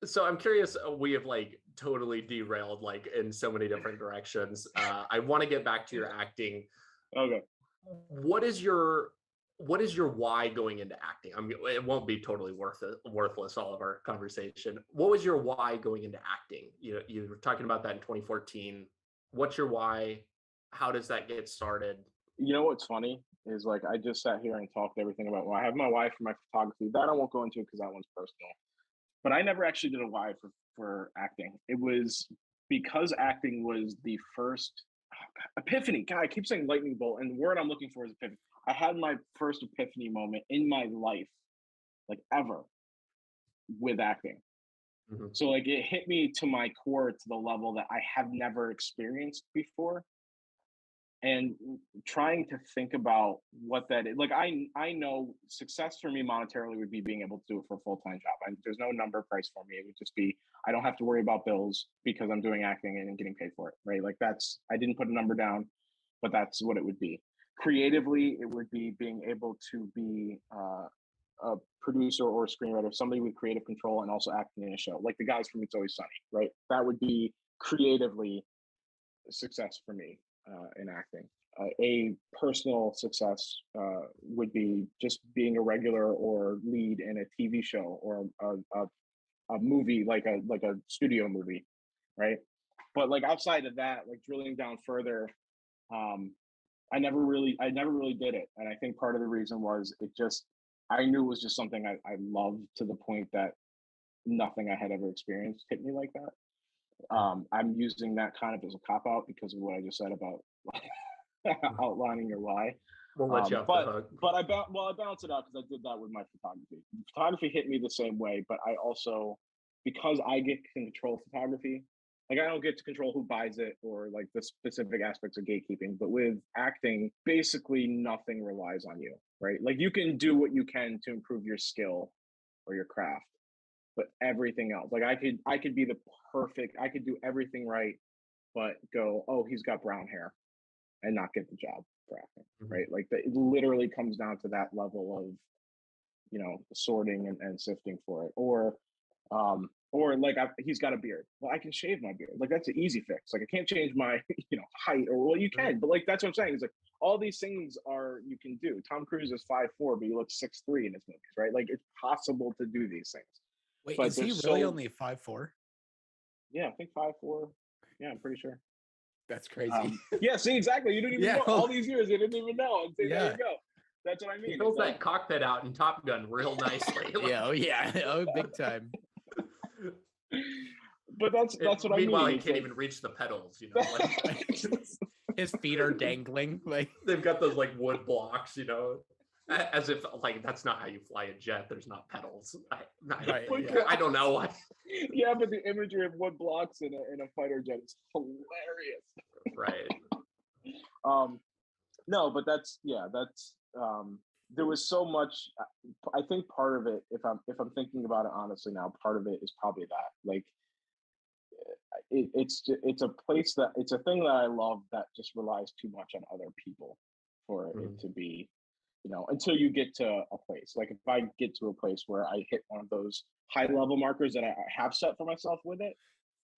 [SPEAKER 1] So I'm curious, we have like totally derailed like in so many different directions. I want to get back to your acting.
[SPEAKER 2] Okay.
[SPEAKER 1] What is your why going into acting? I mean, it won't be totally worthless, all of our conversation. What was your why going into acting? You were talking about that in 2014. What's your why? How does that get started?
[SPEAKER 2] You know what's funny is like I just sat here and talked everything about, well, I have my why for my photography. That I won't go into because that one's personal. But I never actually did a why for acting. It was because acting was the first epiphany. God, I keep saying lightning bolt, and the word I'm looking for is epiphany. I had my first epiphany moment in my life, like ever, with acting. So like it hit me to my core, to the level that I have never experienced before. And trying to think about what that is, like I know success for me monetarily would be being able to do it for a full-time job. There's no number price for me. It would just be, I don't have to worry about bills because I'm doing acting and getting paid for it, right? Like I didn't put a number down, but that's what it would be. Creatively, it would be being able to be a producer or a screenwriter, somebody with creative control and also acting in a show, like the guys from It's Always Sunny, right? That would be creatively success for me. In acting. A personal success would be just being a regular or lead in a TV show or a movie, like a studio movie, right? But like outside of that, like drilling down further, I never really did it. And I think part of the reason was I knew it was just something I loved, to the point that nothing I had ever experienced hit me like that. I'm using that kind of as a cop out because of what I just said about outlining your why.
[SPEAKER 1] We'll let you off the hook.
[SPEAKER 2] But I balanced it out because I did that with my photography. Photography hit me the same way, but I also, because I get to control photography, like I don't get to control who buys it or like the specific aspects of gatekeeping. But with acting, basically nothing relies on you, right? Like you can do what you can to improve your skill or your craft, but everything else, like I could be I could do everything right, but go, oh, he's got brown hair, and not get the job. for acting, right? Like it literally comes down to that level of, sorting and sifting for it. Or like he's got a beard. Well, I can shave my beard. Like that's an easy fix. Like I can't change my height, or well, you can, but like that's what I'm saying. It's like all these things you can do. Tom Cruise is 5'4", but he looks 6'3" in his movies, right? Like it's possible to do these things.
[SPEAKER 3] Wait,
[SPEAKER 2] but
[SPEAKER 3] is he really only 5'4"?
[SPEAKER 2] Yeah, I think 5'4". Yeah, I'm pretty sure.
[SPEAKER 3] That's crazy.
[SPEAKER 2] Yeah, see, exactly. You didn't even know all these years. You didn't even know. And see, there you go. That's what I mean.
[SPEAKER 1] He fills that cockpit out in Top Gun real nicely.
[SPEAKER 3] Big time.
[SPEAKER 2] But that's what I mean.
[SPEAKER 1] Meanwhile, he can't even reach the pedals.
[SPEAKER 3] His feet are dangling. Like
[SPEAKER 1] they've got those like wood blocks. As if like that's not how you fly a jet. There's not pedals. I don't know what.
[SPEAKER 2] Yeah, but the imagery of wood blocks in a fighter jet is hilarious.
[SPEAKER 1] Right.
[SPEAKER 2] No, but that's there was so much. I think part of it, if I'm thinking about it honestly now, part of it is probably that. Like, it's a place it's a thing that I love that just relies too much on other people for it to be, until you get to a place. Like if I get to a place where I hit one of those high level markers that I have set for myself with it,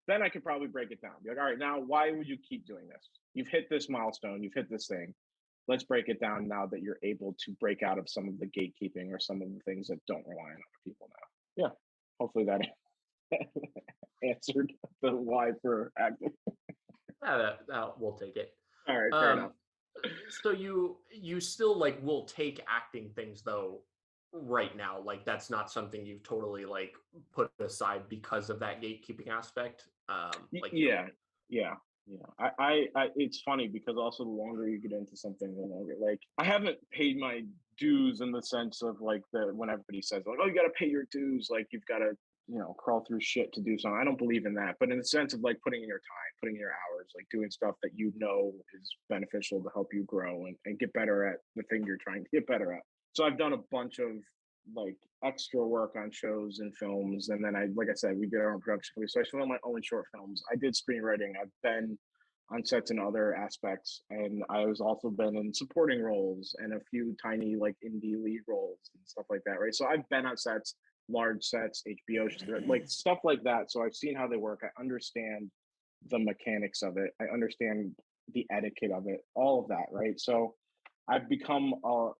[SPEAKER 2] then I could probably break it down. Be like, all right, now why would you keep doing this? You've hit this milestone, you've hit this thing. Let's break it down now that you're able to break out of some of the gatekeeping or some of the things that don't rely on other people now. Yeah, hopefully that answered the why for acting.
[SPEAKER 1] We'll take it.
[SPEAKER 2] All right, fair enough.
[SPEAKER 1] So you still like will take acting things though right now, like that's not something you've totally like put aside because of that gatekeeping aspect. I it's funny because also the longer you get into something, the longer, like I haven't paid my dues in the sense of like when everybody says like, oh, you got to pay your dues, like you've got to crawl through shit to do something. I don't believe in that, but in the sense of like putting in your time, putting in your hours, like doing stuff that is beneficial to help you grow and get better at the thing you're trying to get better at. So I've done a bunch of like extra work on shows and films, and then like I said, we did our own production company, so I filmed my own short films. I did screenwriting. I've been on sets in other aspects, and I was also been in supporting roles and a few tiny like indie lead roles and stuff like that, right? So I've been on sets, large sets, HBO, like stuff like that. So I've seen how they work. I understand the mechanics of it. I understand the etiquette of it, all of that, right? So I've become a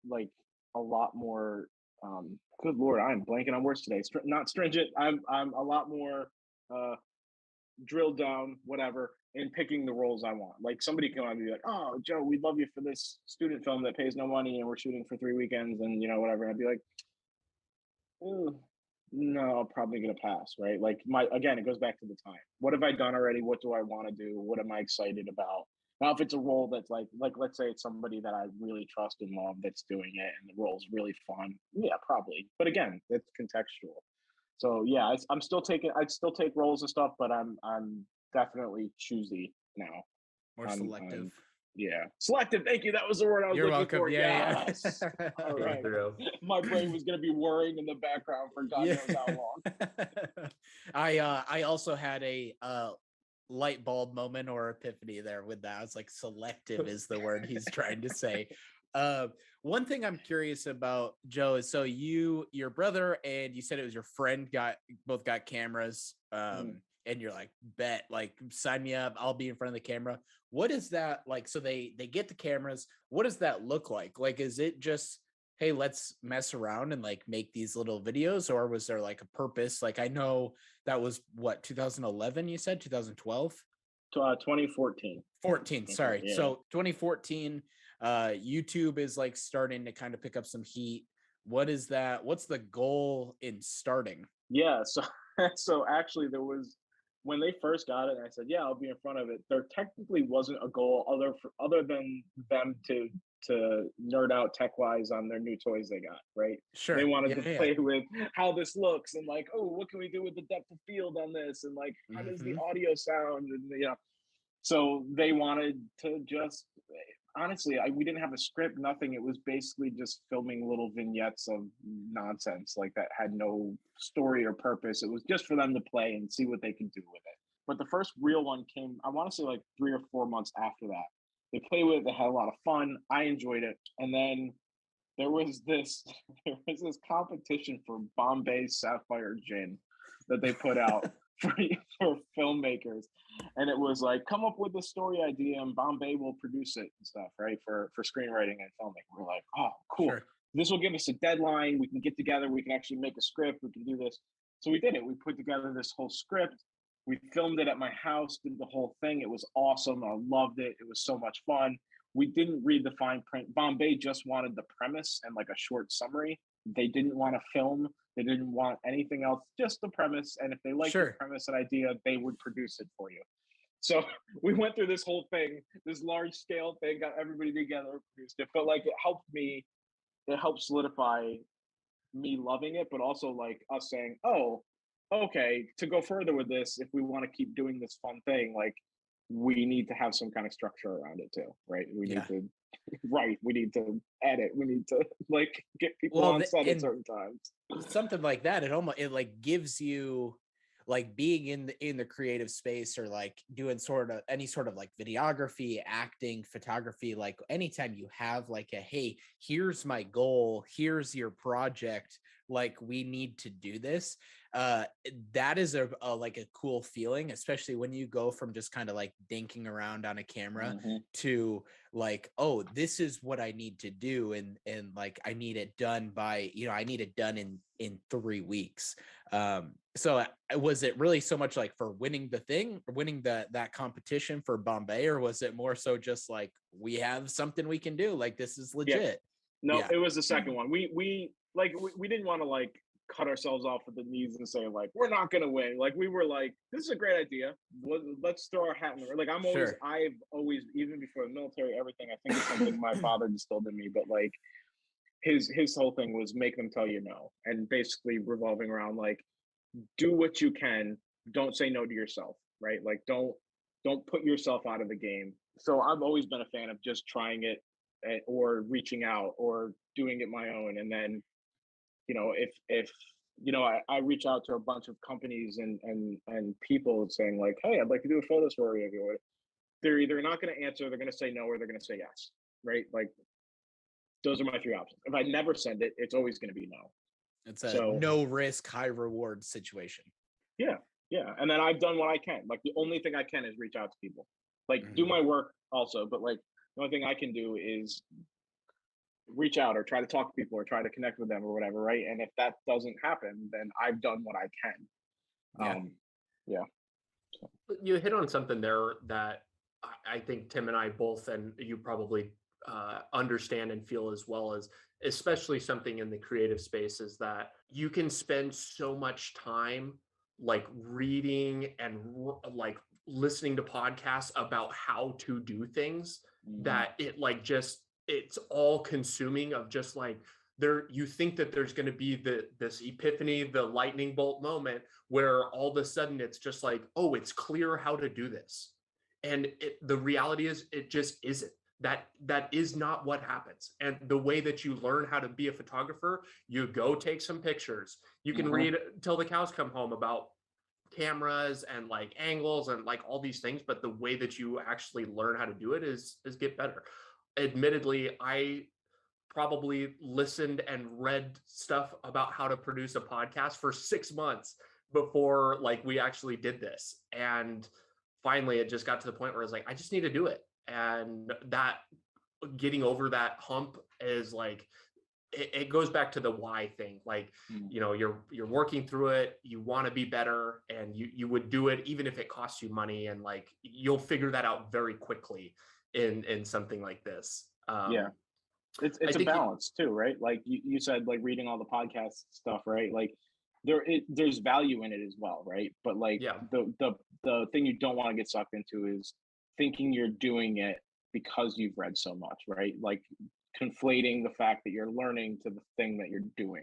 [SPEAKER 1] lot more good Lord, I'm blanking on words today. Not stringent. I'm a lot more drilled down, whatever, in picking the roles I want. Like somebody can be like, oh, Joe, we'd love you for this student film that pays no money and we're shooting for 3 weekends and whatever. And I'd be like, no, I'm probably gonna pass, right? Like it goes back to the time. What have I done already? What do I want to do? What am I excited about? Now, if it's a role that's like let's say it's somebody that I really trust and love that's doing it, and the role's really fun, yeah, probably. But again, it's contextual. So yeah, I'd still take roles and stuff, but I'm definitely choosy now.
[SPEAKER 3] More selective.
[SPEAKER 2] Yeah, selective. Thank you. That was the word I was looking for.
[SPEAKER 3] Yes.
[SPEAKER 2] All right. My brain was going to be whirring in the background for God knows how long.
[SPEAKER 3] I also had a light bulb moment or epiphany there with that. I was like, selective is the word he's trying to say. One thing I'm curious about, Joe, is so your brother and you said it was your friend both got cameras. And you're like, bet, like sign me up. I'll be in front of the camera. What is that like? So they get the cameras. What does that look like? Like, is it just, hey, let's mess around and like make these little videos? Or was there like a purpose? Like, I know that was what, 2011, you said 2012?
[SPEAKER 2] 2014.
[SPEAKER 3] 14, sorry.
[SPEAKER 2] Yeah.
[SPEAKER 3] So 2014, YouTube is like starting to kind of pick up some heat. What is that? What's the goal in starting?
[SPEAKER 2] Yeah. So actually there was, when they first got it, and I said, yeah, I'll be in front of it. There technically wasn't a goal other than them to nerd out tech wise on their new toys they got, right?
[SPEAKER 3] Sure.
[SPEAKER 2] They wanted to play with how this looks and like, oh, what can we do with the depth of field on this? And like, how does the audio sound? And so they wanted to just, honestly, we didn't have a script, nothing. It was basically just filming little vignettes of nonsense like that had no story or purpose. It was just for them to play and see what they could do with it. But the first real one came, I want to say like 3 or 4 months after that. They played with it. They had a lot of fun. I enjoyed it. And then there was this competition for Bombay Sapphire Gin that they put out for filmmakers, and it was like, come up with a story idea and Bombay will produce it and stuff, right? For screenwriting and filming. We're like, oh, cool. Sure. This will give us a deadline. We can get together. We can actually make a script. We can do this. So we did it. We put together this whole script. We filmed it at my house, did the whole thing. It was awesome. I loved it. It was so much fun. We didn't read the fine print. Bombay just wanted the premise and like a short summary. They didn't want to film. They didn't want anything else, just the premise. And if they liked the premise and idea, they would produce it for you. So we went through this whole thing, this large scale thing, got everybody together, produced it. But like, it helped me. It helped solidify me loving it, but also like us saying, oh, okay, to go further with this, if we want to keep doing this fun thing, like, we need to have some kind of structure around it too, right? We need to write, we need to edit, we need to like get people on set at certain times.
[SPEAKER 3] Something like that, it like gives you, like, being in the creative space, or like doing sort of any sort of like videography, acting, photography, like anytime you have like a, hey, here's my goal, here's your project, like, we need to do this, that is a like a cool feeling, especially when you go from just kind of like dinking around on a camera to like, oh, this is what I need to do, and like, I need it done by, I need it done in 3 weeks. So was it really so much like for winning the thing, or winning that competition for Bombay, or was it more so just like, we have something we can do, like, this is legit?
[SPEAKER 2] No, it was the second one. We didn't want to like cut ourselves off at the knees and say like, we're not gonna win. Like, we were like, this is a great idea, let's throw our hat in the ring. Like, I've always, even before the military, everything, I think it's something my father instilled in me, but like his whole thing was make them tell you no, and basically revolving around like, do what you can, don't say no to yourself, right? Like, don't put yourself out of the game. So I've always been a fan of just trying it, or reaching out, or doing it my own. And then, if I reach out to a bunch of companies and people saying like, hey, I'd like to do a photo story of you. They're either not going to answer, they're going to say no, or they're going to say yes, right? Like, those are my 3 options. If I never send it, it's always going to be no.
[SPEAKER 3] It's a no risk, high reward situation.
[SPEAKER 2] Yeah. And then I've done what I can. Like, the only thing I can is reach out to people, like do my work also. But like, the only thing I can do is reach out, or try to talk to people, or try to connect with them, or whatever, right? And if that doesn't happen, then I've done what I can. So.
[SPEAKER 1] You hit on something there that I think Tim and I both, and you probably understand and feel as well, as especially something in the creative space, is that you can spend so much time like reading and like listening to podcasts about how to do things, that it like just, it's all consuming of just like, you think that there's going to be this epiphany, the lightning bolt moment where all of a sudden it's just like, oh, it's clear how to do this. And the reality is, it just isn't. That is not what happens. And the way that you learn how to be a photographer, you go take some pictures. You can read till the cows come home about cameras and like angles and like all these things, but the way that you actually learn how to do it is get better. Admittedly, I probably listened and read stuff about how to produce a podcast for 6 months before like we actually did this. And finally it just got to the point where I was like, I just need to do it. And that, getting over that hump, is like, it goes back to the why thing. Like, you're working through it, you want to be better, and you would do it even if it costs you money, and like, you'll figure that out very quickly in something like this.
[SPEAKER 2] It's a balance too, right? Like you said, like reading all the podcast stuff, right? Like there's value in it as well, right? But like the thing you don't want to get sucked into is thinking you're doing it because you've read so much, right? Like conflating the fact that you're learning to the thing that you're doing,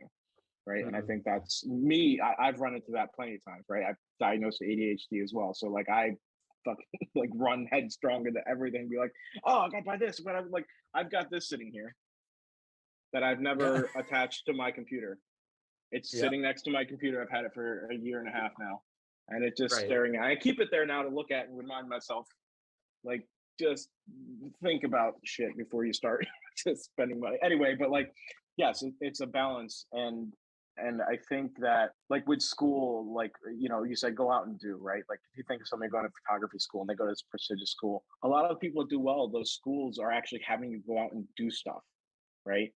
[SPEAKER 2] right? And I think that's me. I've run into that plenty of times, right? I've diagnosed ADHD as well, so like I fucking like run headstrong into everything, be like, oh, I gotta buy this, but I'm like, I've got this sitting here that I've never attached to my computer. It's sitting next to my computer. I've had it for a year and a half now, and it's just staring at. I keep it there now to look at and remind myself, like, just think about shit before you start just spending money. Anyway, but like, yes, it's a balance. And I think that like with school, like, you know, you said go out and do, right? Like if you think of somebody going to photography school and they go to this prestigious school, a lot of people that do well, those schools are actually having you go out and do stuff, right?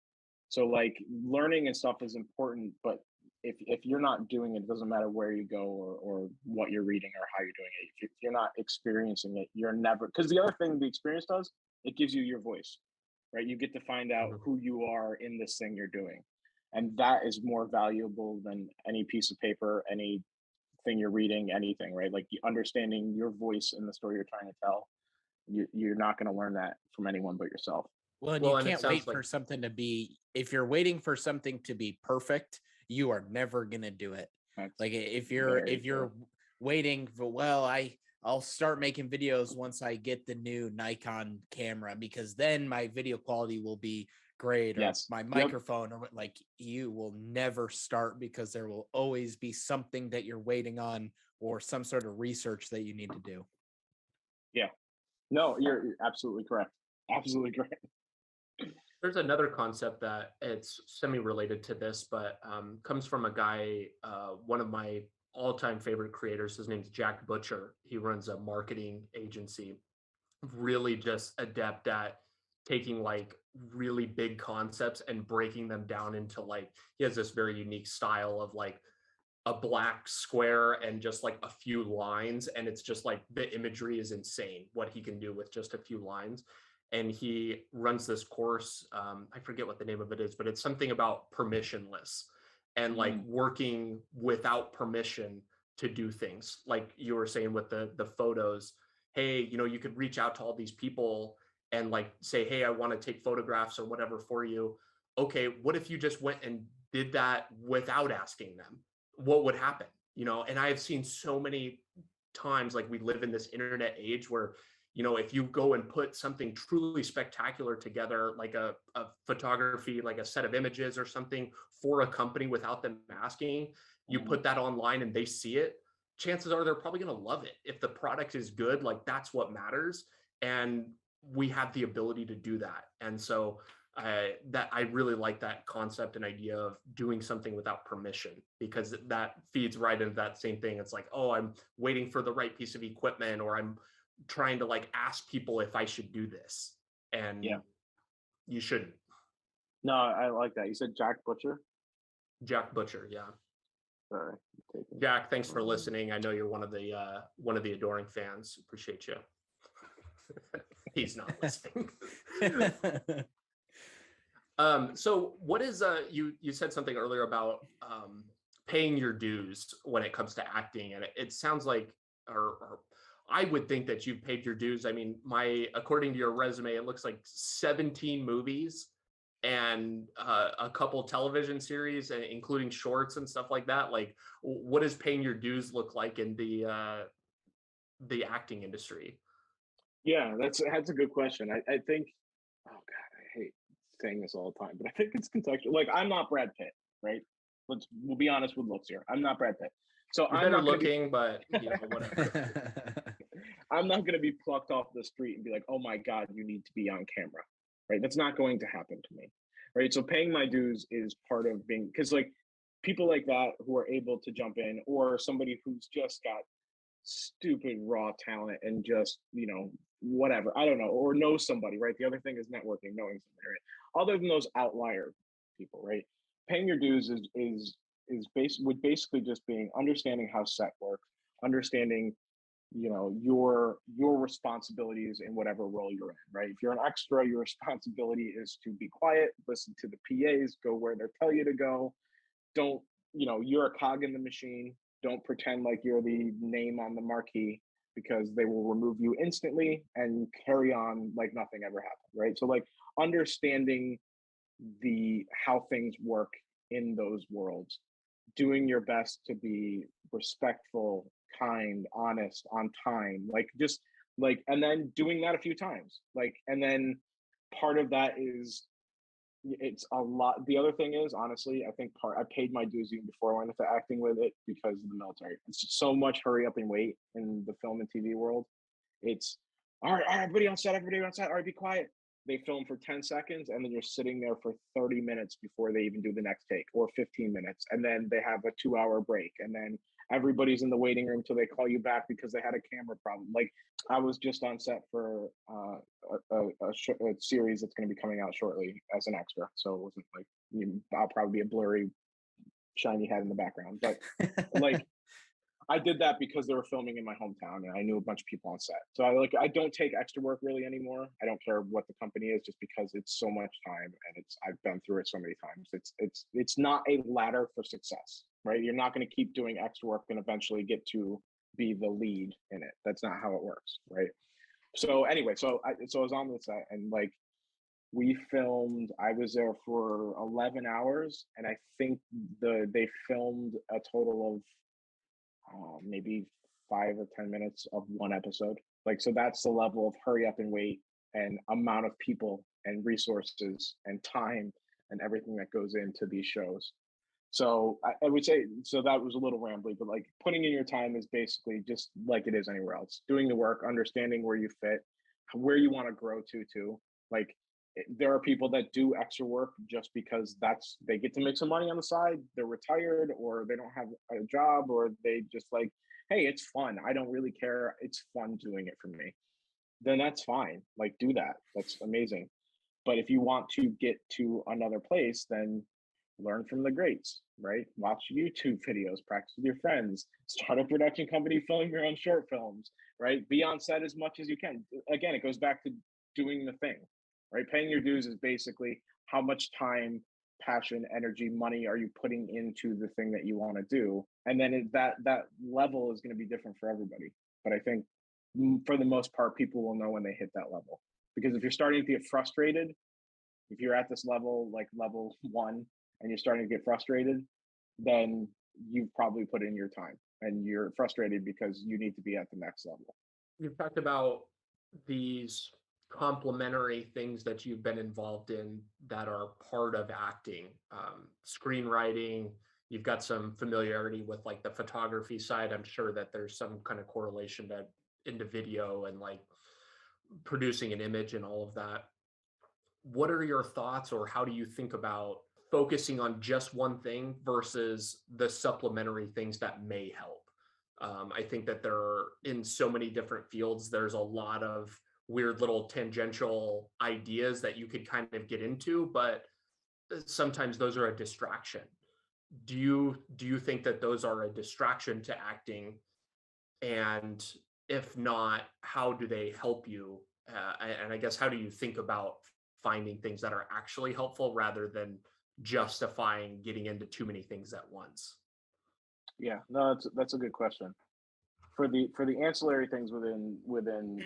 [SPEAKER 2] So like learning and stuff is important, but if you're not doing it, it doesn't matter where you go or what you're reading or how you're doing it. If you're not experiencing it, you're never, because the other thing the experience does, it gives you your voice, right? You get to find out who you are in this thing you're doing. And that is more valuable than any piece of paper, anything you're reading, anything, right? Like understanding your voice in the story you're trying to tell. You're not going to learn that from anyone but yourself.
[SPEAKER 3] Well, and you can't wait for something to be, if you're waiting for something to be perfect, you are never going to do it. Like if you're waiting for, well, I'll start making videos once I get the new Nikon camera, because then my video quality will be great, or my microphone, or like, you will never start, because there will always be something that you're waiting on or some sort of research that you need to do.
[SPEAKER 2] Yeah. No, you're absolutely correct. Absolutely correct.
[SPEAKER 1] There's another concept that it's semi-related to this, but comes from a guy, one of my all-time favorite creators. His name's Jack Butcher. He runs a marketing agency, really just adept at taking like really big concepts and breaking them down into like, he has this very unique style of like a black square and just like a few lines. And it's just like the imagery is insane what he can do with just a few lines. And he runs this course. I forget what the name of it is, but it's something about permissionless and like working without permission to do things. Like you were saying with the photos, hey, you know, you could reach out to all these people and like say, hey, I want to take photographs or whatever for you. Okay, what if you just went and did that without asking them? What would happen? You know, and I have seen so many times, like we live in this internet age where, you know, if you go and put something truly spectacular together, like a photography, like a set of images or something for a company without them asking, you put that online and they see it, chances are they're probably going to love it. If the product is good, like that's what matters. And we have the ability to do that. And so that I really like that concept and idea of doing something without permission, because that feeds right into that same thing. It's like, oh, I'm waiting for the right piece of equipment, or I'm trying to like ask people if I should do this. And you shouldn't.
[SPEAKER 2] No, I like that. You said Jack Butcher?
[SPEAKER 1] Jack Butcher, yeah.
[SPEAKER 2] Sorry.
[SPEAKER 1] Jack, thanks for listening. I know you're one of the adoring fans. Appreciate you. He's not listening. So what is you said something earlier about paying your dues when it comes to acting, and it sounds like, or I would think that you've paid your dues. I mean, according to your resume, it looks like 17 movies and a couple television series, including shorts and stuff like that. Like, what does paying your dues look like in the acting industry?
[SPEAKER 2] Yeah, that's a good question. I think, oh God, I hate saying this all the time, but I think it's contextual. Like, I'm not Brad Pitt, right? We'll be honest with looks here. I'm not Brad Pitt. So
[SPEAKER 1] You're better looking, but you know, whatever.
[SPEAKER 2] I'm not going to be plucked off the street and be like, oh my God, you need to be on camera, right? That's not going to happen to me, right? So paying my dues is part of being, because like people like that who are able to jump in, or somebody who's just got stupid raw talent and just, you know, whatever, I don't know, or know somebody, right? The other thing is networking, knowing somebody, right? Other than those outlier people, right? Paying your dues would basically just being understanding how set works, understanding, you know, your responsibilities in whatever role you're in, right? If you're an extra, your responsibility is to be quiet, listen to the PAs, go where they tell you to go. Don't, you know, you're a cog in the machine. Don't pretend like you're the name on the marquee, because they will remove you instantly and carry on like nothing ever happened, right? So like understanding how things work in those worlds, doing your best to be respectful, kind, honest, on time, like just like, and then doing that a few times, like, and then part of that is, it's a lot. The other thing is, honestly, I think I paid my dues even before I went into acting with it, because of the military. It's so much hurry up and wait in the film and TV world. It's all right, everybody on set, all right, be quiet. They film for 10 seconds and then you're sitting there for 30 minutes before they even do the next take, or 15 minutes. And then they have a 2-hour break. And then everybody's in the waiting room till they call you back because they had a camera problem. Like, I was just on set for a series that's going to be coming out shortly as an extra. So it wasn't like, I'll probably be a blurry, shiny head in the background. But like, I did that because they were filming in my hometown and I knew a bunch of people on set. So I don't take extra work really anymore. I don't care what the company is, just because it's so much time and I've been through it so many times. It's not a ladder for success, right? You're not going to keep doing extra work and eventually get to be the lead in it. That's not how it works, right? So anyway, so I was on the set and like we filmed, I was there for 11 hours and I think they filmed a total of maybe 5 or 10 minutes of one episode. Like, so that's the level of hurry up and wait and amount of people and resources and time and everything that goes into these shows. So I would say, so that was a little rambly, but like putting in your time is basically just like it is anywhere else. Doing the work, understanding where you fit, where you want to grow to too. Like, there are people that do extra work just because they get to make some money on the side. They're retired or they don't have a job, or they just like, hey, it's fun. I don't really care. It's fun doing it for me. Then that's fine. Like, do that. That's amazing. But if you want to get to another place, then learn from the greats, right? Watch YouTube videos, practice with your friends, start a production company, film your own short films, right? Be on set as much as you can. Again, it goes back to doing the thing, right? Paying your dues is basically how much time, passion, energy, money are you putting into the thing that you want to do? And then that level is going to be different for everybody. But I think for the most part, people will know when they hit that level. Because if you're starting to get frustrated, if you're at this level, like level 1, and you're starting to get frustrated, then you've probably put in your time and you're frustrated because you need to be at the next level.
[SPEAKER 1] You've talked about these complementary things that you've been involved in that are part of acting, screenwriting. You've got some familiarity with like the photography side. I'm sure that there's some kind of correlation into video and like producing an image and all of that. What are your thoughts, or how do you think about focusing on just one thing versus the supplementary things that may help? I think that there are, in so many different fields, there's a lot of weird little tangential ideas that you could kind of get into, but sometimes those are a distraction. Do you think that those are a distraction to acting? And if not, how do they help you? And I guess, how do you think about finding things that are actually helpful rather than justifying getting into too many things at once?
[SPEAKER 2] Yeah, no, that's a good question. For the ancillary things within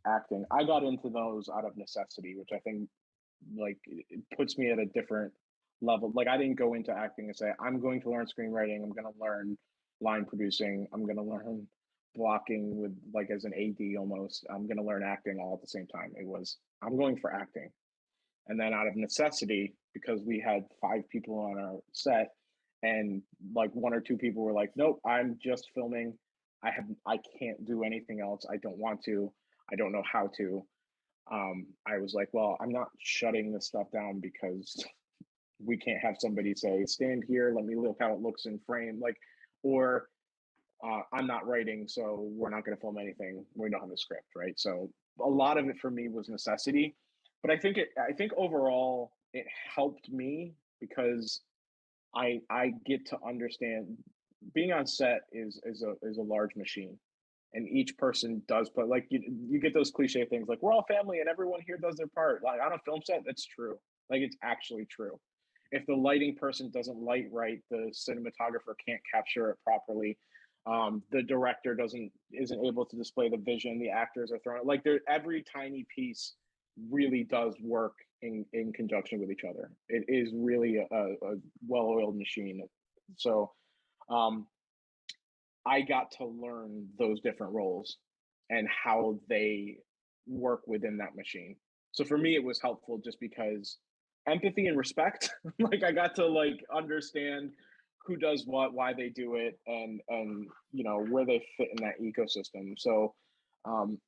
[SPEAKER 2] acting, I got into those out of necessity, which I think like it puts me at a different level. Like, I didn't go into acting and say, I'm going to learn screenwriting, I'm going to learn line producing, I'm going to learn blocking with like as an AD almost, I'm going to learn acting all at the same time. It was, I'm going for acting. And then out of necessity, because we had 5 people on our set and like 1 or 2 people were like, nope, I'm just filming. I can't do anything else. I don't want to. I don't know how to. I was like, well, I'm not shutting this stuff down because we can't have somebody say, stand here, let me look how it looks in frame. Like, or I'm not writing, so we're not going to film anything. We don't have a script, right? So a lot of it for me was necessity. But I think overall it helped me because I get to understand being on set is a large machine, and each person does play. Like, you get those cliche things like, we're all family and everyone here does their part. Like, on a film set, that's true. Like, it's actually true. If the lighting person doesn't light right, the cinematographer can't capture it properly. The director isn't able to display the vision. The actors are throwing like every tiny piece really does work in conjunction with each other. It is really a well-oiled machine. So I got to learn those different roles and how they work within that machine. So for me, it was helpful just because empathy and respect. Like, I got to like understand who does what, why they do it, and where they fit in that ecosystem. So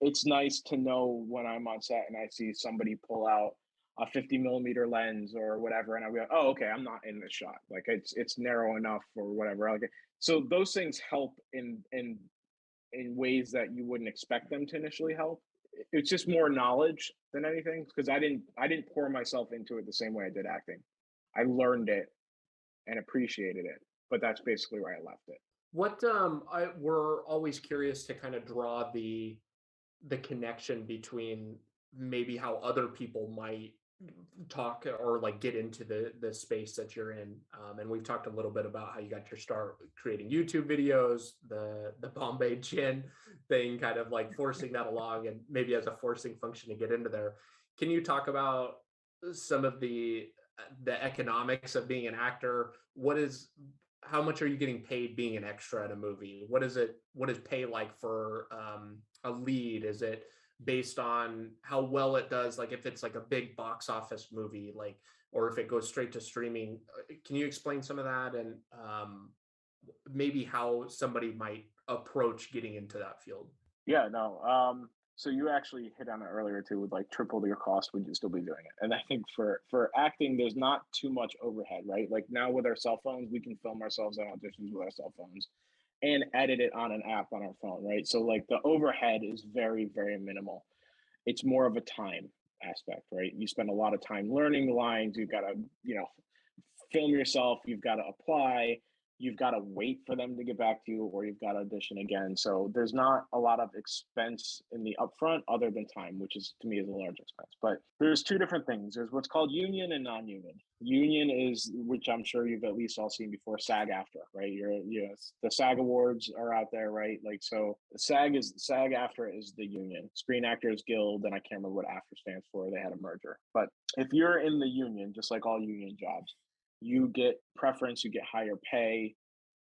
[SPEAKER 2] It's nice to know when I'm on set and I see somebody pull out a 50 millimeter lens or whatever, and I go, oh, okay, I'm not in this shot. Like it's narrow enough or whatever. Like, so those things help in ways that you wouldn't expect them to initially help. It's just more knowledge than anything, because I didn't pour myself into it the same way I did acting. I learned it and appreciated it, but that's basically where I left it.
[SPEAKER 1] What we're always curious to kind of draw the connection between maybe how other people might talk or like get into the space that you're in, and we've talked a little bit about how you got your start creating YouTube videos, the Bombay Gin thing, kind of like forcing that along and maybe as a forcing function to get into there. Can you talk about some of the economics of being an actor? How much are you getting paid being an extra in a movie? What is pay like for a lead? Is it based on how well it does? Like if it's like a big box office movie, like, or if it goes straight to streaming? Can you explain some of that, and maybe how somebody might approach getting into that field?
[SPEAKER 2] Yeah, no. So you actually hit on it earlier too, with like triple your cost, would you still be doing it? And I think for acting, there's not too much overhead, right? Like now with our cell phones, we can film ourselves on auditions with our cell phones and edit it on an app on our phone, right? So like the overhead is very, very minimal. It's more of a time aspect, right? You spend a lot of time learning the lines. You've got to, film yourself. You've got to apply. You've got to wait for them to get back to you, or you've got to audition again. So there's not a lot of expense in the upfront other than time, which is, to me, is a large expense. But there's two different things. There's what's called union and non-union. Union is, which I'm sure you've at least all seen before, SAG-AFTRA, right? The SAG awards are out there, right? Like, so SAG-AFTRA is the union. Screen Actors Guild, and I can't remember what AFTRA stands for. They had a merger. But if you're in the union, just like all union jobs, you get preference, you get higher pay,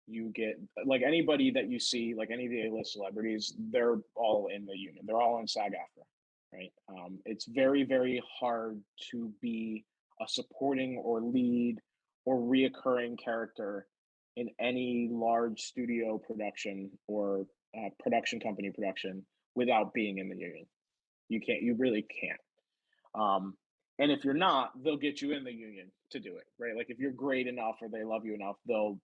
[SPEAKER 2] you get, like anybody that you see, like any of the A-list celebrities, they're all in the union. They're all in SAG-AFTRA, right? It's very, very hard to be a supporting or lead or reoccurring character in any large studio production or production company production without being in the union. You really can't. And if you're not, they'll get you in the union to do it, right? Like if you're great enough or they love you enough, they'll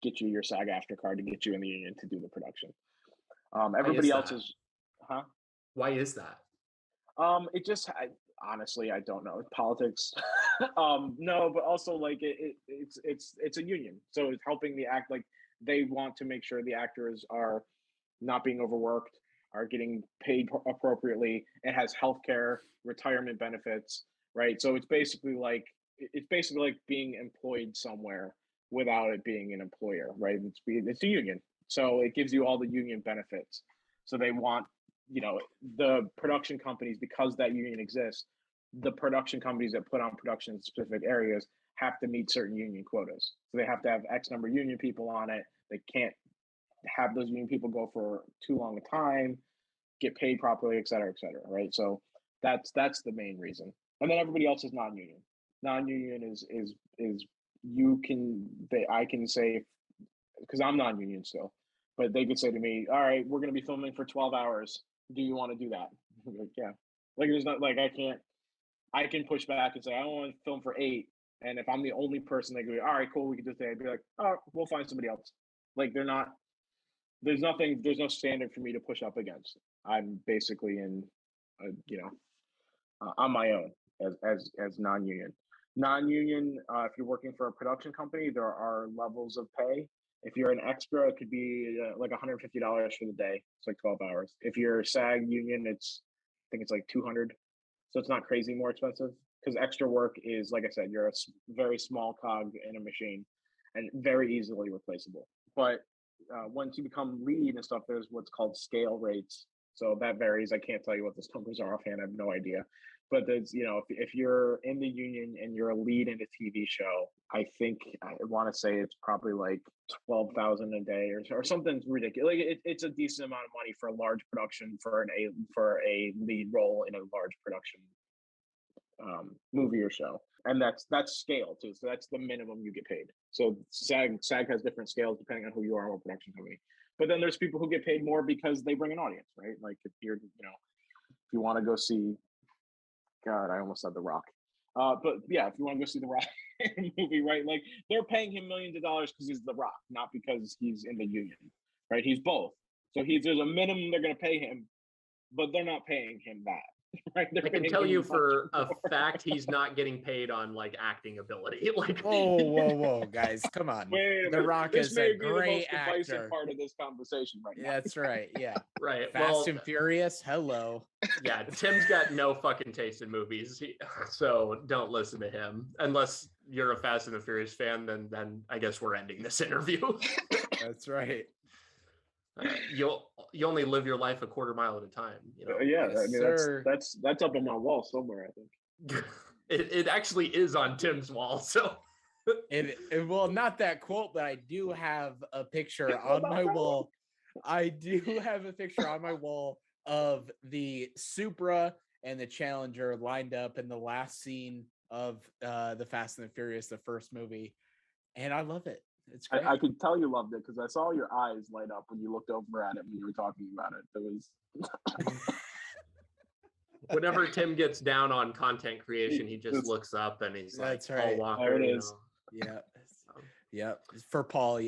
[SPEAKER 2] get you your SAG-AFTRA card to get you in the union to do the production. Everybody else is, huh?
[SPEAKER 1] Why is that?
[SPEAKER 2] Honestly, I don't know. It's politics. No, but also like it's a union, so it's helping the act. Like they want to make sure the actors are not being overworked, are getting paid appropriately, and has healthcare, retirement benefits, right? So it's basically like being employed somewhere without it being an employer, right? It's a union, so it gives you all the union benefits. So they want, the production companies, because that union exists, the production companies that put on production in specific areas have to meet certain union quotas. So they have to have X number of union people on it. They can't have those union people go for too long a time, get paid properly, et cetera, right? So that's the main reason. And then everybody else is non-union. Non-union is I can say, because I'm non-union still, but they could say to me, all right, we're going to be filming for 12 hours. Do you want to do that? Like, yeah. Like there's not like I can push back and say, I want to film for 8. And if I'm the only person, they go, all right, cool, we can do that. I'd be like, oh, we'll find somebody else. Like there's no standard for me to push up against. I'm basically on my own as non-union. Non-union, if you're working for a production company, there are levels of pay. If you're an extra, it could be like $150 for the day. It's like 12 hours. If you're SAG union, I think it's like $200. So it's not crazy more expensive, because extra work is, like I said, you're a very small cog in a machine and very easily replaceable. But once you become lead and stuff, there's what's called scale rates. So that varies. I can't tell you what those numbers are offhand. I have no idea. But there's, if you're in the union and you're a lead in a TV show, I think I want to say it's probably like 12,000 a day or something ridiculous. Like it's a decent amount of money for a large production for a lead role in a large production movie or show. And that's scale too. So that's the minimum you get paid. So SAG has different scales depending on who you are in what production company. But then there's people who get paid more because they bring an audience, right? Like if you're, if you want to go see, God, I almost said The Rock. But yeah, if you want to go see The Rock movie, right? Like they're paying him millions of dollars because he's The Rock, not because he's in the union, right? He's both. So there's a minimum they're going to pay him, but they're not paying him that. Right?
[SPEAKER 1] I can tell you for a fact he's not getting paid on like acting ability. Like,
[SPEAKER 3] whoa, guys, come on. The Rock is a great actor.
[SPEAKER 2] Part of this conversation right now.
[SPEAKER 3] That's right. Yeah.
[SPEAKER 1] Right.
[SPEAKER 3] Fast and Furious. Hello.
[SPEAKER 1] Yeah, Tim's got no fucking taste in movies, so don't listen to him unless you're a Fast and the Furious fan. Then I guess we're ending this interview.
[SPEAKER 3] That's right.
[SPEAKER 1] You only live your life a quarter mile at a time.
[SPEAKER 2] Yeah,
[SPEAKER 3] yes,
[SPEAKER 2] I mean that's up on my wall somewhere, I think.
[SPEAKER 1] It actually is on Tim's wall. So
[SPEAKER 3] well, not that quote, but I do have a picture on my wall. I do have a picture on my wall of the Supra and the Challenger lined up in the last scene of the Fast and the Furious, the first movie, and I love it. It's great.
[SPEAKER 2] I could tell you loved it because I saw your eyes light up when you looked over at it when you were talking about it. It was
[SPEAKER 1] whenever Tim gets down on content creation, he just looks up and he's
[SPEAKER 3] that's
[SPEAKER 1] like,
[SPEAKER 3] right.
[SPEAKER 1] Paul Walker,
[SPEAKER 2] there it is.
[SPEAKER 3] Yeah. Yeah. For Paul,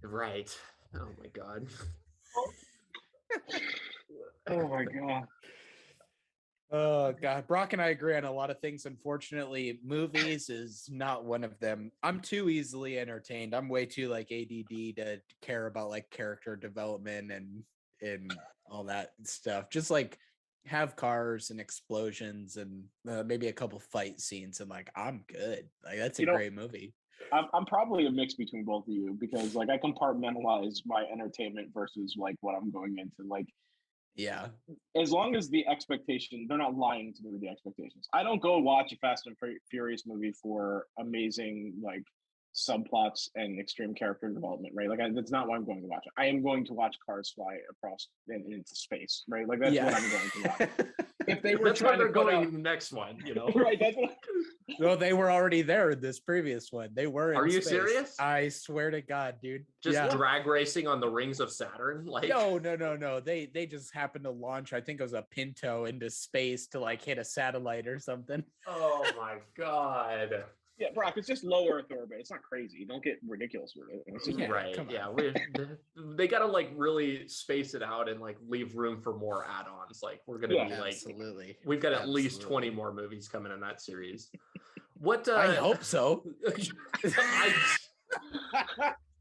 [SPEAKER 1] Right. Oh my God.
[SPEAKER 2] Oh my God.
[SPEAKER 3] Oh God, Brock and I agree on a lot of things. Unfortunately, movies is not one of them. I'm too easily entertained. I'm way too like ADD to care about like character development and all that stuff. Just like have cars and explosions and maybe a couple fight scenes and like I'm good. Like that's a great movie.
[SPEAKER 2] I'm probably a mix between both of you because like I compartmentalize my entertainment versus like what I'm going into. Like,
[SPEAKER 3] yeah,
[SPEAKER 2] as long as the expectation, they're not lying to me with the expectations. I don't go watch a Fast and Furious movie for amazing like subplots and extreme character development, right? Like that's not why I'm going to watch it. I am going to watch cars fly across and into space, right? Like that's what I'm going to watch. If they were
[SPEAKER 1] that's why they're going in the next one,
[SPEAKER 2] right? That's what.
[SPEAKER 3] No, they were already there in this previous one. They were.
[SPEAKER 1] Are you
[SPEAKER 3] space.
[SPEAKER 1] Serious?
[SPEAKER 3] I swear to God, dude.
[SPEAKER 1] Just drag racing on the rings of Saturn? Like
[SPEAKER 3] no. They just happened to launch. I think it was a Pinto into space to like hit a satellite or something.
[SPEAKER 1] Oh my God.
[SPEAKER 2] Yeah, Brock, it's just low Earth orbit. It's not crazy. Don't get ridiculous with it. It's just,
[SPEAKER 1] right. Yeah. They got to like really space it out and like leave room for more add-ons. Like we're going to be like, absolutely. We've got at least 20 more movies coming in that series. What?
[SPEAKER 3] I hope so.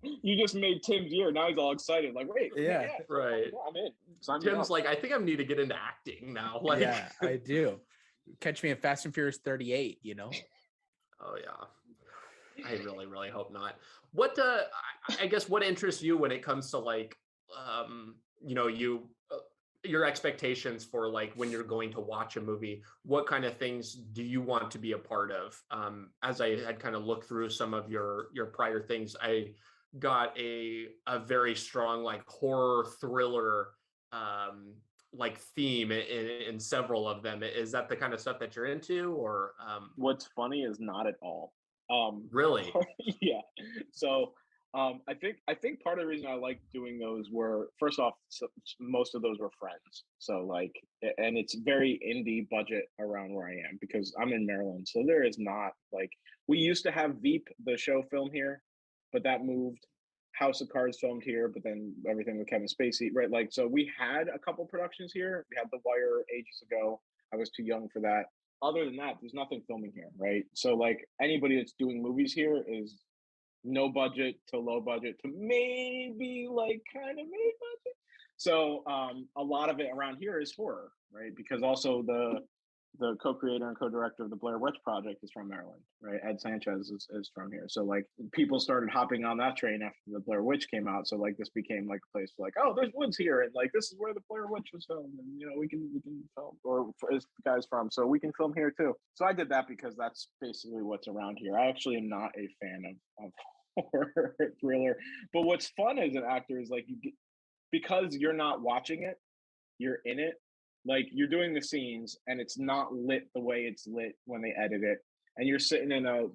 [SPEAKER 2] You just made Tim's year. Now he's all excited. Like, wait.
[SPEAKER 1] Yeah. Right.
[SPEAKER 2] I'm in.
[SPEAKER 1] Tim's like, I think I need to get into acting now. Like,
[SPEAKER 3] yeah, I do. Catch me in Fast and Furious 38,
[SPEAKER 1] Oh yeah, I really, really hope not. What I guess what interests you when it comes to like, your expectations for like when you're going to watch a movie? What kind of things do you want to be a part of? As I had kind of looked through some of your prior things, I got a very strong like horror thriller like theme in several of them. Is that the kind of stuff that you're into, or
[SPEAKER 2] what's funny is not at all.
[SPEAKER 1] Really?
[SPEAKER 2] Yeah. So I think part of the reason I like doing those were, first off, most of those were friends. So like, and it's very indie budget around where I am because I'm in Maryland. So there is not like, we used to have Veep, the show, film here, but that moved. House of Cards filmed here, but then everything with Kevin Spacey, right? Like, so we had a couple productions here. We had The Wire ages ago. I was too young for that. Other than that, there's nothing filming here, right? So like anybody that's doing movies here is no budget to low budget to maybe like kind of mid budget. So a lot of it around here is horror, right? Because also the co-creator and co-director of the Blair Witch Project is from Maryland, right? Ed Sanchez is from here. So like people started hopping on that train after the Blair Witch came out. So like this became like a place for like, oh, there's woods here. And like, this is where the Blair Witch was filmed. And, we can film, or is the guy's from. So we can film here too. So I did that because that's basically what's around here. I actually am not a fan of horror thriller. But what's fun as an actor is like, because you're not watching it, you're in it. Like you're doing the scenes and it's not lit the way it's lit when they edit it. And you're sitting in a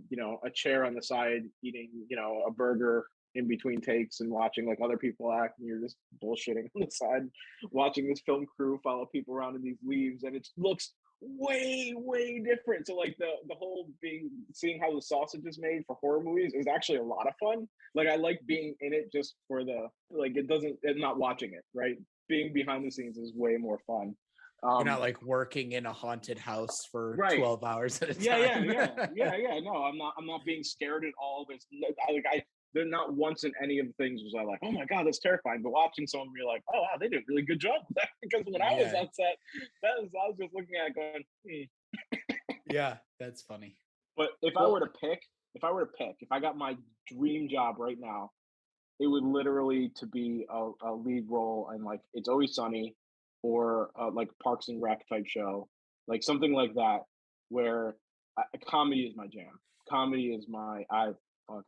[SPEAKER 2] chair on the side eating, a burger in between takes and watching like other people act, and you're just bullshitting on the side, watching this film crew follow people around in these leaves, and it looks way different. So like the whole seeing how the sausage is made for horror movies is actually a lot of fun. Like I like being in it just for the like not watching it, right? Being behind the scenes is way more fun.
[SPEAKER 3] You're not like working in a haunted house for
[SPEAKER 2] right.
[SPEAKER 3] 12 hours at a
[SPEAKER 2] time.
[SPEAKER 3] Yeah.
[SPEAKER 2] No, I'm not being scared at all. They're not once in any of the things was I like, oh my God, that's terrifying. But watching someone be like, oh wow, they did a really good job with that. Because when I was on set, I was just looking at it going,
[SPEAKER 3] Yeah, that's funny.
[SPEAKER 2] But if I were to pick, if I got my dream job right now, it would literally to be a lead role in like It's Always Sunny or like Parks and Rec type show, like something like that, where comedy is my jam. Comedy is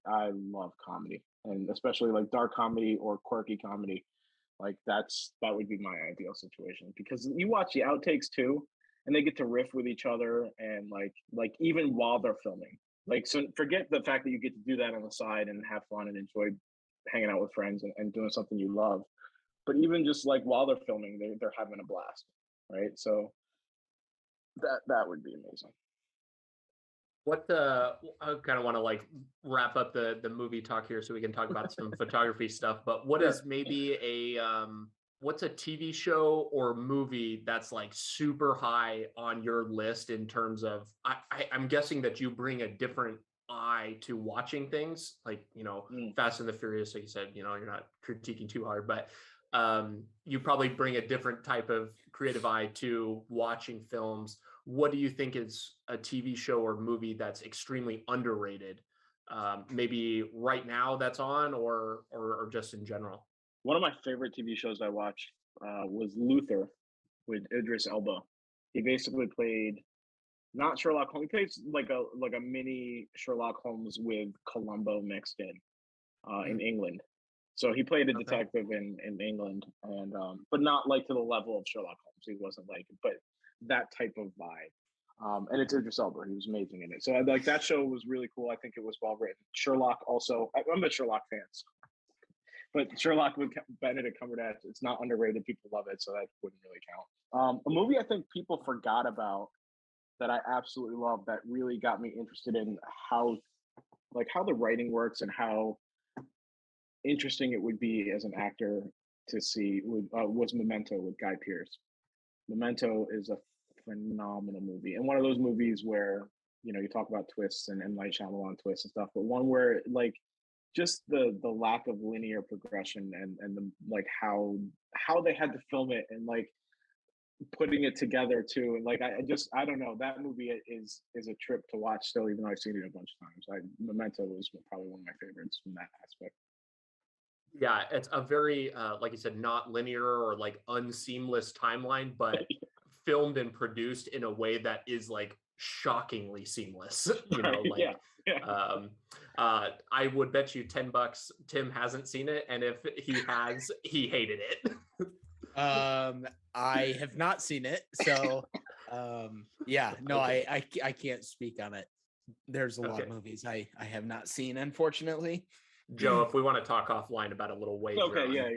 [SPEAKER 2] I love comedy, and especially like dark comedy or quirky comedy. Like that would be my ideal situation, because you watch the outtakes too, and they get to riff with each other, and like even while they're filming, like, so forget the fact that you get to do that on the side and have fun and enjoy hanging out with friends and doing something you love, but even just like while they're filming, they're having a blast, right? So that would be amazing.
[SPEAKER 1] I kind of want to like wrap up the movie talk here so we can talk about some photography stuff, but what is maybe what's a TV show or movie that's like super high on your list in terms of, I'm guessing that you bring a different eye to watching things, like, you know, Fast and the Furious, like you said, you know, you're not critiquing too hard, but you probably bring a different type of creative eye to watching films. What do you think is a TV show or movie that's extremely underrated? Maybe right now that's on, or just in general?
[SPEAKER 2] One of my favorite TV shows I watched was Luther with Idris Elba. He basically played not Sherlock Holmes. He plays like a mini Sherlock Holmes with Columbo mixed in England. So he played a detective in England, and but not like to the level of Sherlock Holmes. He wasn't like, but that type of vibe. And it's Idris Elba. He was amazing in it. So like that show was really cool. I think it was well written. Sherlock also, I'm a Sherlock fan, but Sherlock with Benedict Cumberbatch, it's not underrated. People love it, so that wouldn't really count. A movie I think people forgot about that I absolutely love, that really got me interested in how the writing works and how interesting it would be as an actor to see was Memento with Guy Pearce. Memento is a phenomenal movie, and one of those movies where, you know, you talk about twists and Night Shyamalan twists and stuff, but one where like just the lack of linear progression and the like how they had to film it and like putting it together too, and like I don't know, that movie is a trip to watch still, even though I've seen it a bunch of times. Memento was probably one of my favorites from that aspect.
[SPEAKER 1] Yeah, it's a very like you said, not linear or like unseamless timeline, but filmed and produced in a way that is like shockingly seamless. You know, like I would bet you $10 Tim hasn't seen it, and if he has, he hated it.
[SPEAKER 3] I have not seen it, so I can't speak on it. There's a lot of movies I have not seen, unfortunately.
[SPEAKER 1] Joe, if we want to talk offline about a little wager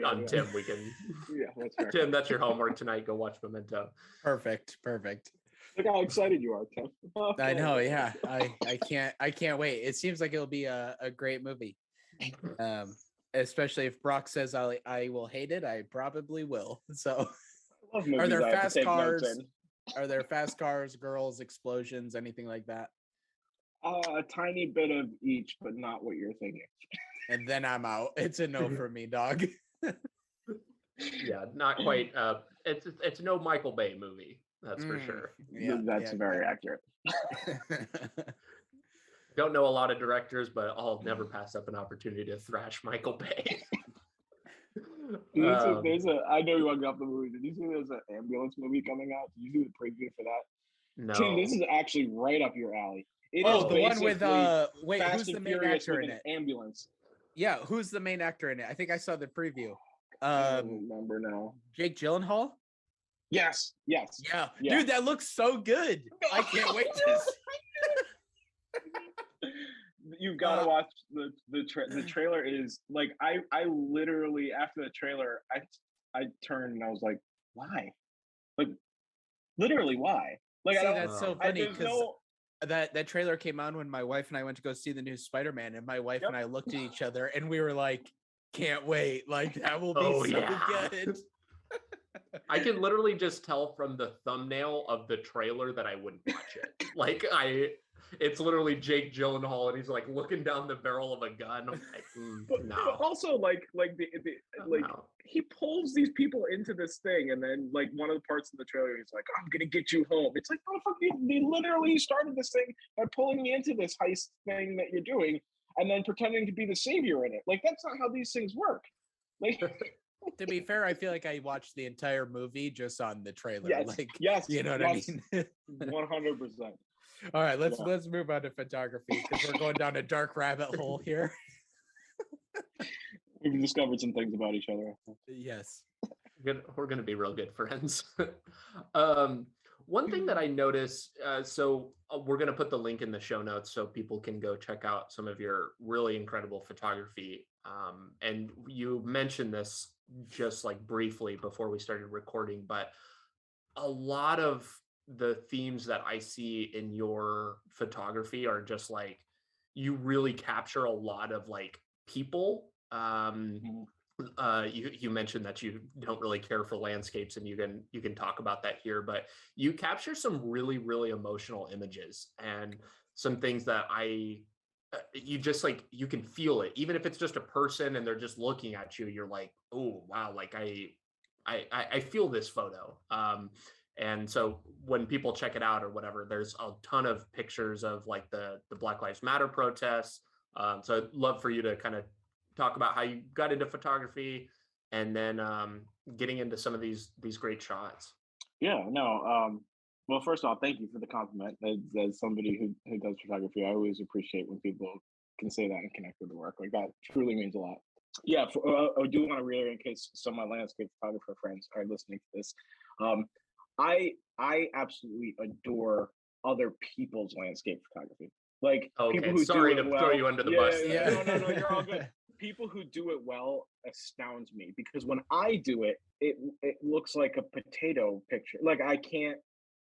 [SPEAKER 1] on Tim, we can.
[SPEAKER 2] Yeah, that's fair.
[SPEAKER 1] Tim, that's your homework tonight. Go watch Memento.
[SPEAKER 3] Perfect.
[SPEAKER 2] Look how excited you are, Tim.
[SPEAKER 3] I know. Yeah, I can't wait. It seems like it'll be a great movie. Especially if Brock says I will hate it, I probably will. So, are there fast cars? Are there fast cars, girls, explosions, anything like that?
[SPEAKER 2] A tiny bit of each, but not what you're thinking.
[SPEAKER 3] And then I'm out. It's a no for me, dog.
[SPEAKER 1] Yeah, not quite. It's no Michael Bay movie. That's for sure.
[SPEAKER 2] Yeah, that's very accurate.
[SPEAKER 1] Don't know a lot of directors, but I'll never pass up an opportunity to thrash Michael Bay.
[SPEAKER 2] I know you want to go off the movie. Did you see there's an ambulance movie coming out? Did you see the preview for that?
[SPEAKER 1] No.
[SPEAKER 2] Tim, this is actually right up your alley.
[SPEAKER 3] The one with who's the main actor in it?
[SPEAKER 2] Ambulance.
[SPEAKER 3] Yeah, who's the main actor in it? I think I saw the preview.
[SPEAKER 2] I don't remember now.
[SPEAKER 3] Jake Gyllenhaal?
[SPEAKER 2] Yes.
[SPEAKER 3] Yeah. Dude, that looks so good. I can't wait to
[SPEAKER 2] you've got to watch the trailer. Is like I literally after the trailer I turned and I was like, why? Like literally why? Like
[SPEAKER 3] See, that's so funny because
[SPEAKER 2] no...
[SPEAKER 3] that trailer came on when my wife and I went to go see the new Spider-Man, and my wife and I looked at each other and we were like, can't wait. Like that will be good.
[SPEAKER 1] I can literally just tell from the thumbnail of the trailer that I wouldn't watch it. Like it's literally Jake Gyllenhaal and he's like looking down the barrel of a gun. I'm like, no.
[SPEAKER 2] But also he pulls these people into this thing, and then like one of the parts of the trailer, he's like, "I'm gonna get you home." It's like, motherfucker, they literally started this thing by pulling me into this heist thing that you're doing, and then pretending to be the savior in it. Like that's not how these things work. Like.
[SPEAKER 3] To be fair, I feel like I watched the entire movie just on the trailer.
[SPEAKER 2] Yes,
[SPEAKER 3] you know what I mean?
[SPEAKER 2] 100%.
[SPEAKER 3] All right, let's move on to photography because we're going down a dark rabbit hole here.
[SPEAKER 2] We've discovered some things about each other.
[SPEAKER 3] Yes.
[SPEAKER 1] We're going to be real good friends. One thing that I noticed, we're going to put the link in the show notes so people can go check out some of your really incredible photography. And you mentioned this just like briefly before we started recording, but a lot of the themes that I see in your photography are just like, you really capture a lot of like people. You mentioned that you don't really care for landscapes, and you can talk about that here, but you capture some really, really emotional images and some things that you just like, you can feel it, even if it's just a person and they're just looking at you, you're like, oh wow, like I feel this photo. And so when people check it out or whatever, there's a ton of pictures of like the Black Lives Matter protests. So I'd love for you to kind of talk about how you got into photography and then getting into some of these great shots.
[SPEAKER 2] Yeah, no. Well, first off, thank you for the compliment. As somebody who does photography, I always appreciate when people can say that and connect with the work. Like that truly means a lot. Yeah, I do want to reiterate in case some of my landscape photographer friends are listening to this. I absolutely adore other people's landscape photography. Like people who
[SPEAKER 1] sorry
[SPEAKER 2] do
[SPEAKER 1] to
[SPEAKER 2] it well.
[SPEAKER 1] throw you under the bus.
[SPEAKER 2] Yeah. No, you're all good. People who do it well astounds me because when I do it, it looks like a potato picture. Like I can't,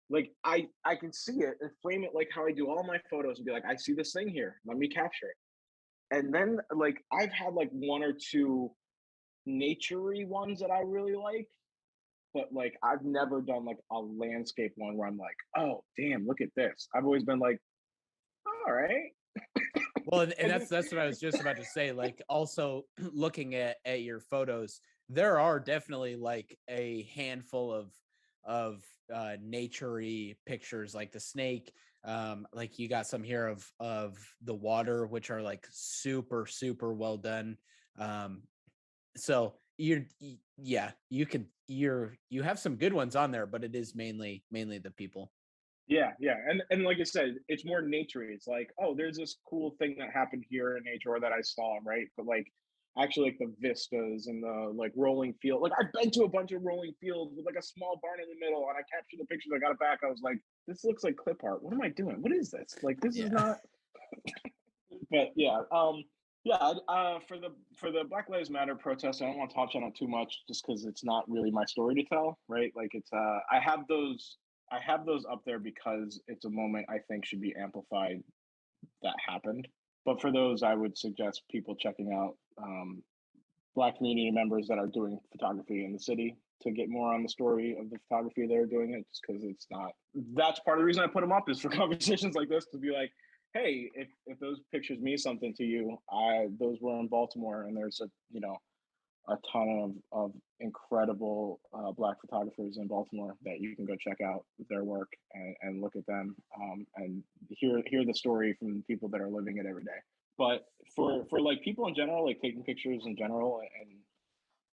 [SPEAKER 2] like I can see it and frame it like how I do all my photos and be like, I see this thing here, let me capture it. And then like I've had like one or two naturey ones that I really like, but like I've never done like a landscape one where I'm like, oh damn, look at this. I've always been like, all right.
[SPEAKER 3] Well, and that's what I was just about to say. Like, also looking at your photos, there are definitely like a handful of naturey pictures, like the snake. Like you got some here of the water, which are like super well done. So you have some good ones on there, but it is mainly the people.
[SPEAKER 2] Yeah. And like I said, it's more naturey. It's like, oh, there's this cool thing that happened here in nature or that I saw, right? But like actually like the vistas and the like rolling field. Like I've been to a bunch of rolling fields with like a small barn in the middle, and I captured the pictures, I got it back. I was like, this looks like clip art. What am I doing? What is this? Like this is not but yeah. For the Black Lives Matter protest, I don't want to touch on it too much just because it's not really my story to tell, right? Like it's I have those up there because it's a moment I think should be amplified that happened. But for those, I would suggest people checking out Black community members that are doing photography in the city to get more on the story of the photography they're doing it, just because it's not, that's part of the reason I put them up is for conversations like this, to be like, hey, if those pictures mean something to you, those were in Baltimore, and there's a ton of incredible Black photographers in Baltimore that you can go check out their work and look at them and hear the story from people that are living it every day. But for like people in general, like taking pictures in general and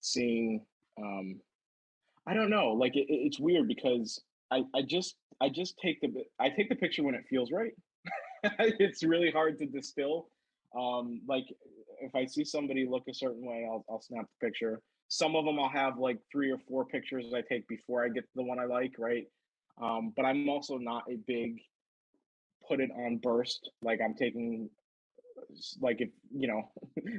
[SPEAKER 2] seeing, I don't know, like it's weird because I take the picture when it feels right. It's really hard to distill. Like if I see somebody look a certain way, I'll snap the picture. Some of them I'll have like 3 or 4 pictures I take before I get to the one I like, right? But I'm also not a big put it on burst. Like I'm taking like if,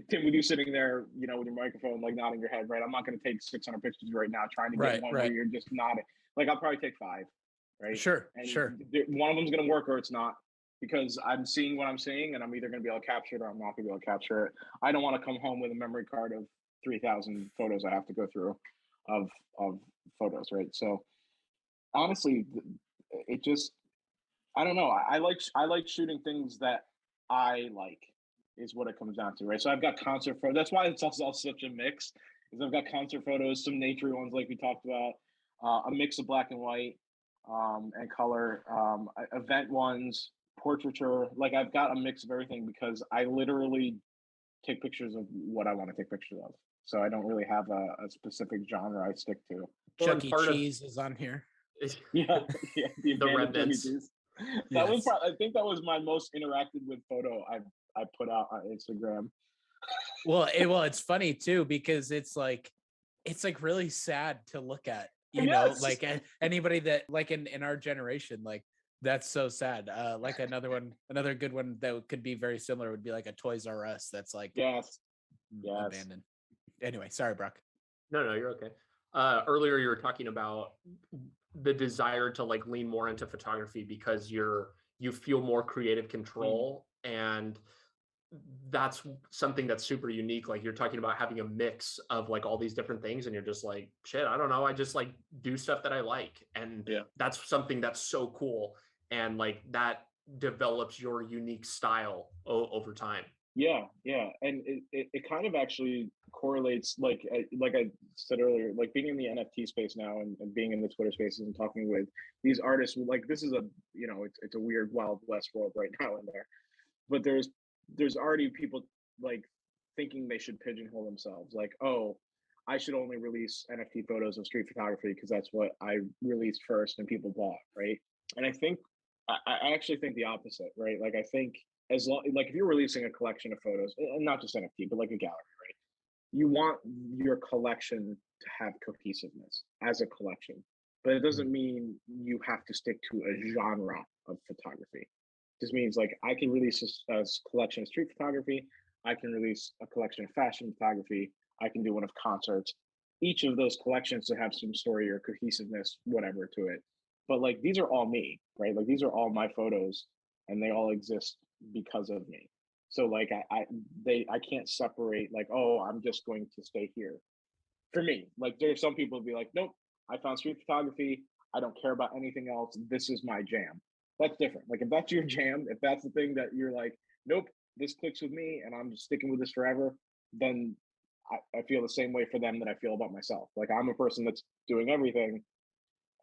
[SPEAKER 2] Tim, with you sitting there, with your microphone, like nodding your head, right? I'm not going to take 600 pictures right now trying to get one where you're just nodding. Like I'll probably take 5, right?
[SPEAKER 3] Sure.
[SPEAKER 2] One of them's going to work or it's not, because I'm seeing what I'm seeing and I'm either going to be able to capture it or I'm not going to be able to capture it. I don't want to come home with a memory card of 3,000 photos I have to go through of photos, right? So honestly, it just, I don't know. I like shooting things that I like, is what it comes down to, right? So I've got concert photos. That's why it's also such a mix, is I've got concert photos, some nature ones like we talked about, a mix of black and white and color, event ones, portraiture. Like I've got a mix of everything because I literally take pictures of what I want to take pictures of. So I don't really have a specific genre I stick to.
[SPEAKER 3] Chuck E. Cheese is on here.
[SPEAKER 2] Yeah,
[SPEAKER 1] the remnants.
[SPEAKER 2] That was I think that was my most interacted with photo I put out on Instagram.
[SPEAKER 3] Well, it's funny too, because it's like really sad to look at, like anybody that like in our generation, like that's so sad. Like another good one that could be very similar would be like a Toys R Us that's like abandoned. Anyway, sorry, Brock.
[SPEAKER 1] No, you're okay. Earlier you were talking about the desire to like lean more into photography because you feel more creative control, and that's something that's super unique. Like you're talking about having a mix of like all these different things, and you're just like, shit, I don't know, I just like do stuff that I like, and that's something that's so cool, and like that develops your unique style over time.
[SPEAKER 2] Yeah, and it kind of actually correlates, like I said earlier, like being in the NFT space now and being in the Twitter spaces and talking with these artists. Like this is it's a weird Wild West world right now in there, but there's already people like thinking they should pigeonhole themselves, like, oh, I should only release NFT photos of street photography because that's what I released first and people bought, right? And I actually think the opposite, right? Like I think as long, like if you're releasing a collection of photos, and not just NFT, but like a gallery, right? You want your collection to have cohesiveness as a collection, but it doesn't mean you have to stick to a genre of photography. It just means like I can release a collection of street photography, I can release a collection of fashion photography, I can do one of concerts. Each of those collections to have some story or cohesiveness, whatever to it. But like these are all me, right? Like these are all my photos, and they all exist because of me. So like I can't separate like, oh, I'm just going to stay here. For me, like there's some people who be like, nope, I found street photography, I don't care about anything else, this is my jam. That's different. Like if that's your jam, if that's the thing that you're like, nope, this clicks with me and I'm just sticking with this forever, then I feel the same way for them that I feel about myself. Like I'm a person that's doing everything,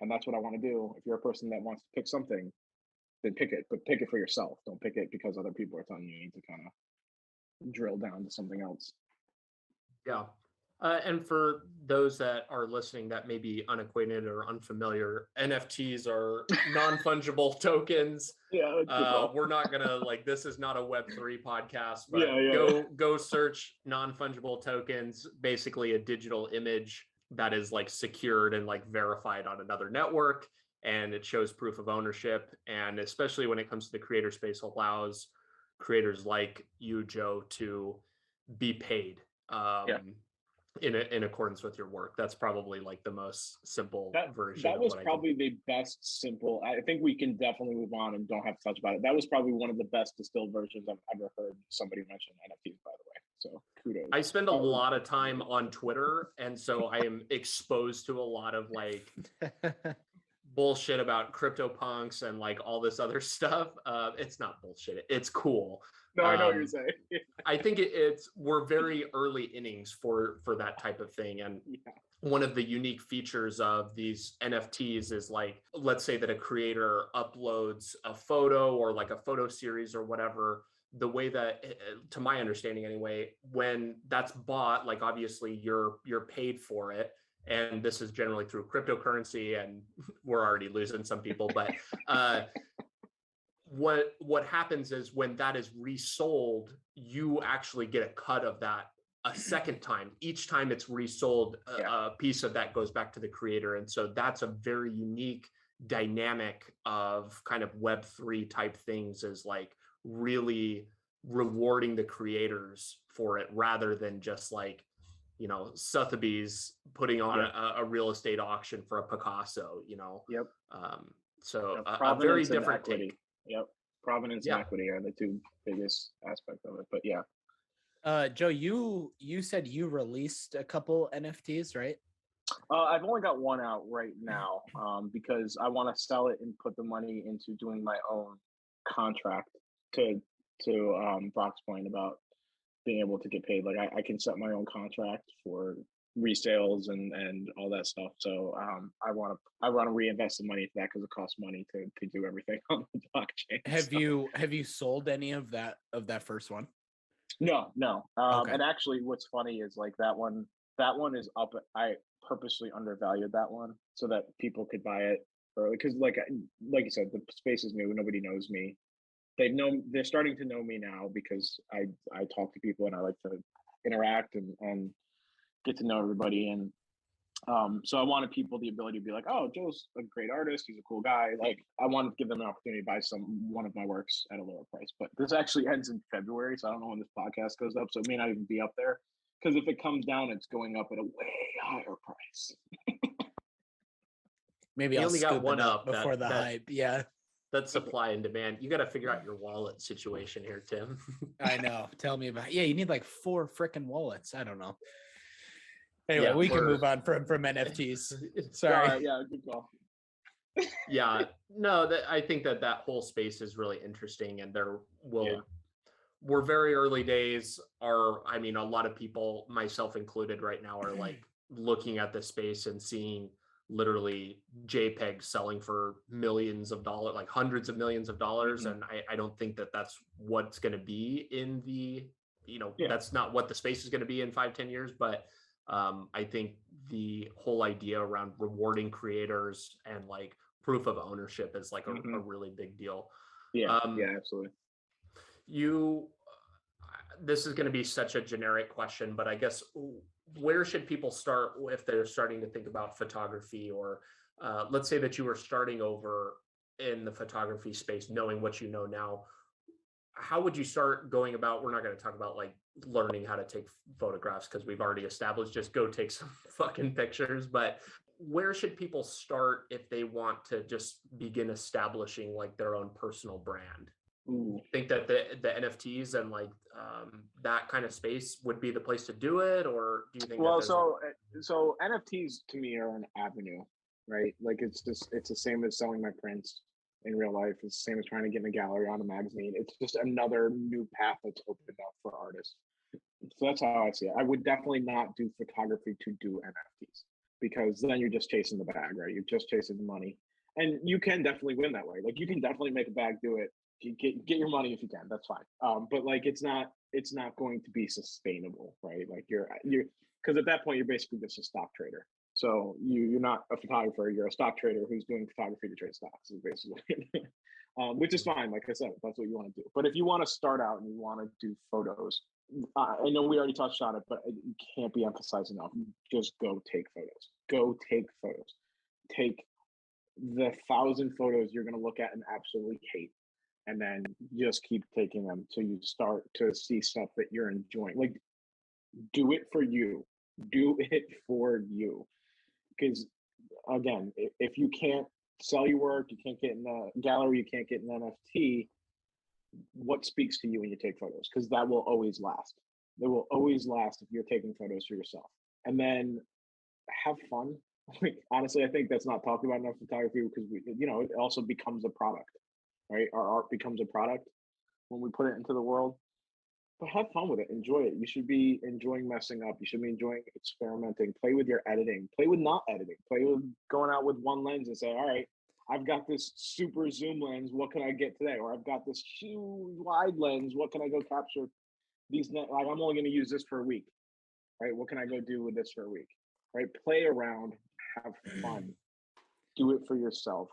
[SPEAKER 2] and that's what I want to do. If you're a person that wants to pick something, then pick it, but pick it for yourself. Don't pick it because other people are telling you need to kind of drill down to something else.
[SPEAKER 1] Yeah. And for those that are listening that may be unacquainted or unfamiliar, NFTs are non-fungible tokens.
[SPEAKER 2] Yeah,
[SPEAKER 1] we're not gonna like, this is not a Web3 podcast, but go search non-fungible tokens. Basically, a digital image that is like secured and like verified on another network, and it shows proof of ownership. And especially when it comes to the creator space, allows creators like you, Joe, to be paid. In accordance with your work. That's probably like the most simple version.
[SPEAKER 2] That was probably the best simple. I think we can definitely move on and don't have to touch about it. That was probably one of the best distilled versions I've ever heard somebody mention NFTs, by the way. So kudos.
[SPEAKER 1] I spend a lot of time on Twitter, and so I am exposed to a lot of like bullshit about CryptoPunks and like all this other stuff. It's not bullshit. It's cool.
[SPEAKER 2] No, I know what you're saying.
[SPEAKER 1] I think we're very early innings for that type of thing. And one of the unique features of these NFTs is like, let's say that a creator uploads a photo or like a photo series or whatever, the way that, to my understanding anyway, when that's bought, like obviously you're paid for it. And this is generally through cryptocurrency, and we're already losing some people, but what happens is when that is resold, you actually get a cut of that a second time. Each time it's resold, a piece of that goes back to the creator. And so that's a very unique dynamic of kind of Web3 type things, is like really rewarding the creators for it rather than just like, Sotheby's putting on a real estate auction for a Picasso,
[SPEAKER 2] Yep.
[SPEAKER 1] So a very
[SPEAKER 2] provenance and
[SPEAKER 1] different
[SPEAKER 2] equity.
[SPEAKER 1] take.
[SPEAKER 2] Yep. Provenance and equity are the two biggest aspects of it. But yeah.
[SPEAKER 3] Joe, you said you released a couple NFTs, right?
[SPEAKER 2] I've only got one out right now because I want to sell it and put the money into doing my own contract to Brock's point about being able to get paid. Like I can set my own contract for resales and all that stuff. So I want to reinvest the money for that because it costs money to do everything on the blockchain.
[SPEAKER 3] Have you sold any of that first one?
[SPEAKER 2] No.
[SPEAKER 3] Okay.
[SPEAKER 2] And actually, what's funny is like that one is up. I purposely undervalued that one so that people could buy it early because, like you said, the space is new. Nobody knows me. They're starting to know me now because I talk to people and I like to interact and get to know everybody. And so I wanted people the ability to be like, oh, Joe's a great artist. He's a cool guy. Like I wanted to give them an opportunity to buy one of my works at a lower price. But this actually ends in February, so I don't know when this podcast goes up. So it may not even be up there because if it comes down, it's going up at a way higher price.
[SPEAKER 3] Maybe
[SPEAKER 1] You
[SPEAKER 3] I'll
[SPEAKER 1] only got
[SPEAKER 3] scoop
[SPEAKER 1] one
[SPEAKER 3] it
[SPEAKER 1] up
[SPEAKER 3] before the hype. Yeah.
[SPEAKER 1] That's supply and demand. You got to figure out your wallet situation here, Tim.
[SPEAKER 3] I know. Tell me about it. Yeah, you need like 4 freaking wallets. I don't know. Anyway, we can move on from NFTs. Sorry.
[SPEAKER 2] Yeah, good call.
[SPEAKER 1] Yeah, no, I think that whole space is really interesting, and we're very early days. A lot of people, myself included, right now are like looking at the space and seeing literally JPEG selling for millions of dollars, like hundreds of millions of dollars. And I don't think that that's what's going to be in the, that's not what the space is going to be in 5-10 years. But I think the whole idea around rewarding creators and like proof of ownership is like a really big deal.
[SPEAKER 2] Yeah, absolutely.
[SPEAKER 1] This is going to be such a generic question, but I guess where should people start if they're starting to think about photography, or let's say that you were starting over in the photography space, knowing what you know now? How would you start going about? We're not going to talk about like learning how to take photographs because we've already established just go take some fucking pictures. But where should people start if they want to just begin establishing like their own personal brand?
[SPEAKER 2] Ooh.
[SPEAKER 1] Think that the NFTs and like that kind of space would be the place to do it, or do you think?
[SPEAKER 2] Well, so NFTs to me are an avenue, right? Like it's the same as selling my prints in real life. It's the same as trying to get in a gallery on a magazine. It's just another new path that's opened up for artists. So that's how I see it. I would definitely not do photography to do NFTs because then you're just chasing the bag, right? You're just chasing the money, and you can definitely win that way. Like you can definitely make a bag do it. Get your money if you can. That's fine. But like it's not going to be sustainable, right? Like you're because at that point you're basically just a stock trader. So you're not a photographer. You're a stock trader who's doing photography to trade stocks, is basically, which is fine. Like I said, that's what you want to do. But if you want to start out and you want to do photos, I know we already touched on it, but it can't be emphasized enough. Just go take photos. Go take photos. Take the 1,000 photos you're going to look at and absolutely hate. And then just keep taking them till you start to see stuff that you're enjoying. Like, do it for you. Do it for you. Because, again, if you can't sell your work, you can't get in a gallery, you can't get an NFT, what speaks to you when you take photos? Because that will always last. It will always last if you're taking photos for yourself. And then have fun. Like, honestly, I think that's not talked about enough photography because, it also becomes a product. Right, our art becomes a product when we put it into the world. But have fun with it, enjoy it. You should be enjoying messing up. You should be enjoying experimenting. Play with your editing. Play with not editing. Play with going out with one lens and say, all right, I've got this super zoom lens. What can I get today? Or I've got this huge wide lens. What can I go capture? Like I'm only going to use this for a week. Right? What can I go do with this for a week? Right? Play around. Have fun. Do it for yourself,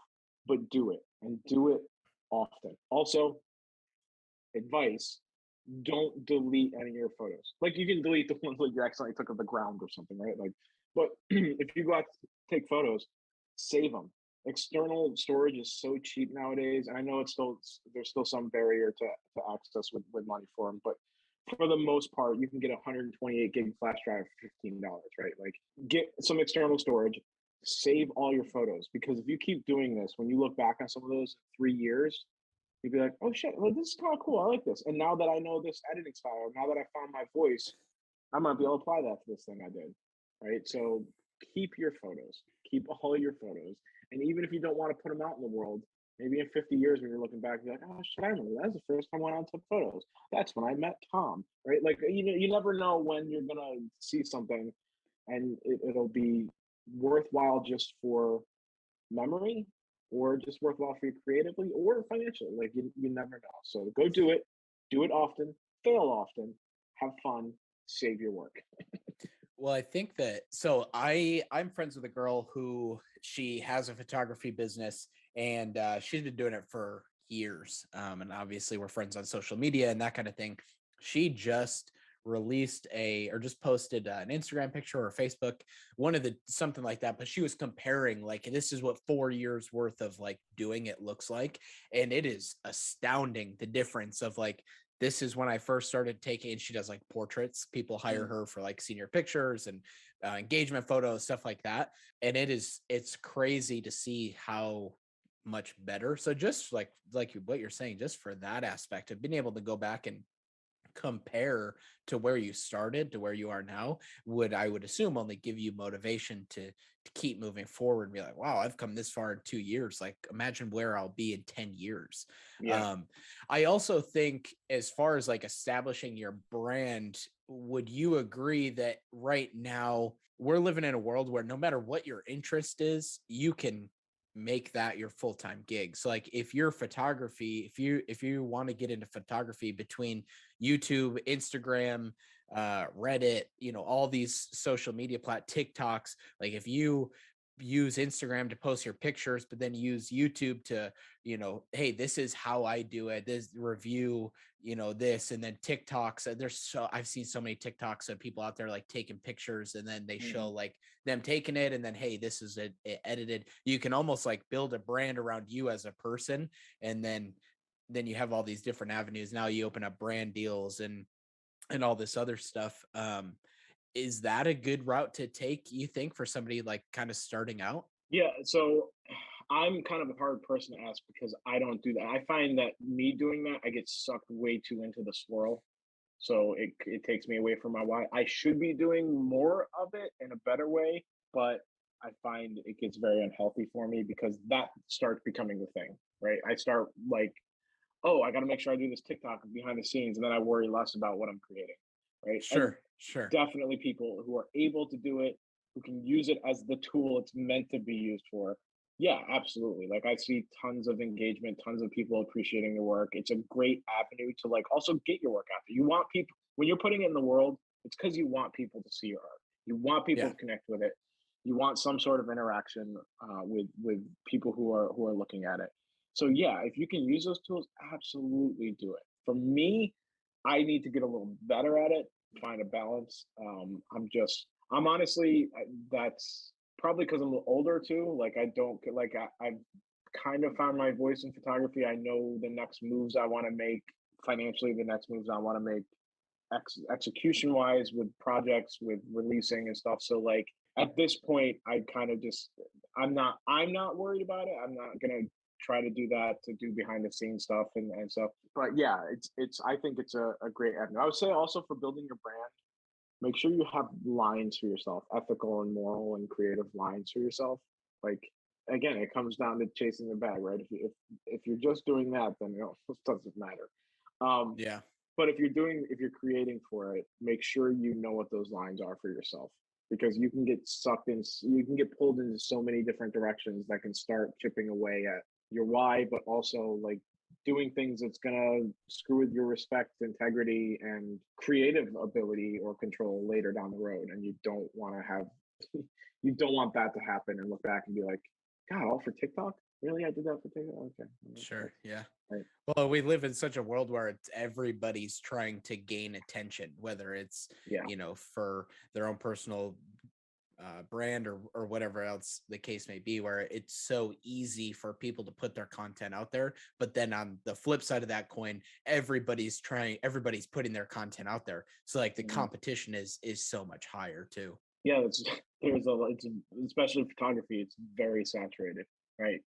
[SPEAKER 2] but do it and do it often. Also, advice: don't delete any of your photos. Like you can delete the ones like you accidentally took of the ground or something, right? Like, but if you go out to take photos, save them. external storage is so cheap nowadays, and I know there's still some barrier to access with money for them, but for the most part, you can get a 128 gig flash drive for $15, right? Like, get some external storage, save all your photos, because if you keep doing this, when you look back on some of those 3 years, you'd be like, oh shit, well, this is kind of cool. I like this. And now that I know this editing style, now that I found my voice, I might be able to apply that to this thing I did, right? So keep your photos, keep all your photos. And even if you don't want to put them out in the world, maybe in 50 years when you're looking back, you're like, oh shit, I remember that was the first time I went out and took photos. That's when I met Tom, right? Like, you never know when you're gonna see something, and it'll be worthwhile just for memory, or just worthwhile for you creatively or financially. Like, you never know. So go do it often, fail often, have fun, save your work.
[SPEAKER 3] Well, I think that I'm friends with a girl who she has a photography business, and she's been doing it for years. And obviously we're friends on social media and that kind of thing. She just released just posted an Instagram picture or Facebook, something like that. But she was comparing, like, this is what 4 years worth of like doing it looks like. And it is astounding, the difference of like, this is when I first started taking, and she does like portraits. People hire her for like senior pictures and engagement photos, stuff like that. And it's crazy to see how much better. So just like what you're saying, just for that aspect of being able to go back and compare to where you started to where you are now, I would assume only give you motivation to keep moving forward and be like, wow, I've come this far in 2 years. Like, imagine where I'll be in 10 years.
[SPEAKER 2] Yeah.
[SPEAKER 3] I also think, as far as like establishing your brand, would you agree that right now we're living in a world where no matter what your interest is, you can make that your full-time gig? So like, if you're photography, if you want to get into photography, between YouTube, Instagram, Reddit, all these social media TikToks, like if you use Instagram to post your pictures, but then use YouTube to, hey, this is how I do it, this review, this, and then TikToks. I've seen so many TikToks of people out there like taking pictures, and then they show like them taking it, and then, hey, this is it edited. You can almost like build a brand around you as a person, and then you have all these different avenues. Now you open up brand deals and all this other stuff. Is that a good route to take, you think, for somebody like kind of starting out?
[SPEAKER 2] Yeah, so I'm kind of a hard person to ask because I don't do that. I find that me doing that, I get sucked way too into the swirl. So it takes me away from my why. I should be doing more of it in a better way, but I find it gets very unhealthy for me because that starts becoming the thing, right? I start like, oh, I got to make sure I do this TikTok behind the scenes, and then I worry less about what I'm creating, right?
[SPEAKER 3] Sure.
[SPEAKER 2] Definitely people who are able to do it, who can use it as the tool it's meant to be used for. Yeah, absolutely. Like, I see tons of engagement, tons of people appreciating the work. It's a great avenue to like also get your work out there. You want people, when you're putting it in the world, it's because you want people to see your art. You want people to connect with it. You want some sort of interaction with people who are looking at it. So yeah, if you can use those tools, absolutely do it. For me, I need to get a little better at it, find a balance. I'm honestly, that's probably because I'm a little older too. Like, I don't like, I've kind of found my voice in photography. I know the next moves I want to make financially, the next moves I want to make execution wise, with projects, with releasing and stuff. So like, at this point, I kind of just, I'm not worried about it. I'm not gonna try to do that, to do behind the scenes stuff and stuff. But yeah, I think it's a great avenue. I would say also, for building your brand, make sure you have lines for yourself, ethical and moral and creative lines for yourself. Like, again, it comes down to chasing the bag, right? If you're just doing that, then it doesn't matter.
[SPEAKER 3] Yeah.
[SPEAKER 2] But if you're creating for it, make sure you know what those lines are for yourself, because you can get sucked in, you can get pulled into so many different directions that can start chipping away at your why, but also like doing things that's gonna screw with your respect, integrity, and creative ability or control later down the road. And you don't want that to happen and look back and be like, God, all for TikTok? Really? I did that for TikTok? Okay.
[SPEAKER 3] Sure. Yeah.
[SPEAKER 2] Right.
[SPEAKER 3] Well, we live in such a world where everybody's trying to gain attention, whether it's, for their own personal brand or whatever else the case may be, where it's so easy for people to put their content out there. But then on the flip side of that coin, everybody's putting their content out there. So like the competition is so much higher too.
[SPEAKER 2] Yeah, it's especially photography, it's very saturated, right?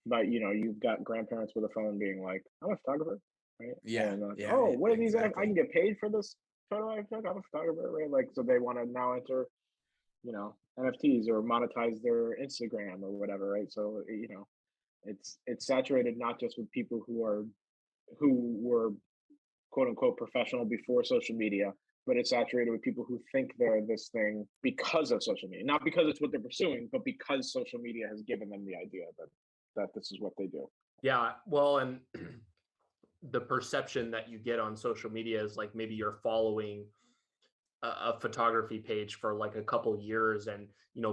[SPEAKER 2] But you've got grandparents with a phone being like, I'm a photographer, right?
[SPEAKER 3] Yeah.
[SPEAKER 2] And
[SPEAKER 3] yeah.
[SPEAKER 2] Oh, what are
[SPEAKER 3] exactly.
[SPEAKER 2] these? I can get paid for this photo I took. I'm a photographer, right? Like, so they want to now enter, NFTs or monetize their Instagram or whatever, right? So it's saturated not just with people who were quote unquote professional before social media, but it's saturated with people who think they're this thing because of social media, not because it's what they're pursuing, but because social media has given them the idea that this is what they do.
[SPEAKER 1] Yeah, well, and the perception that you get on social media is like maybe you're following a photography page for like a couple years, and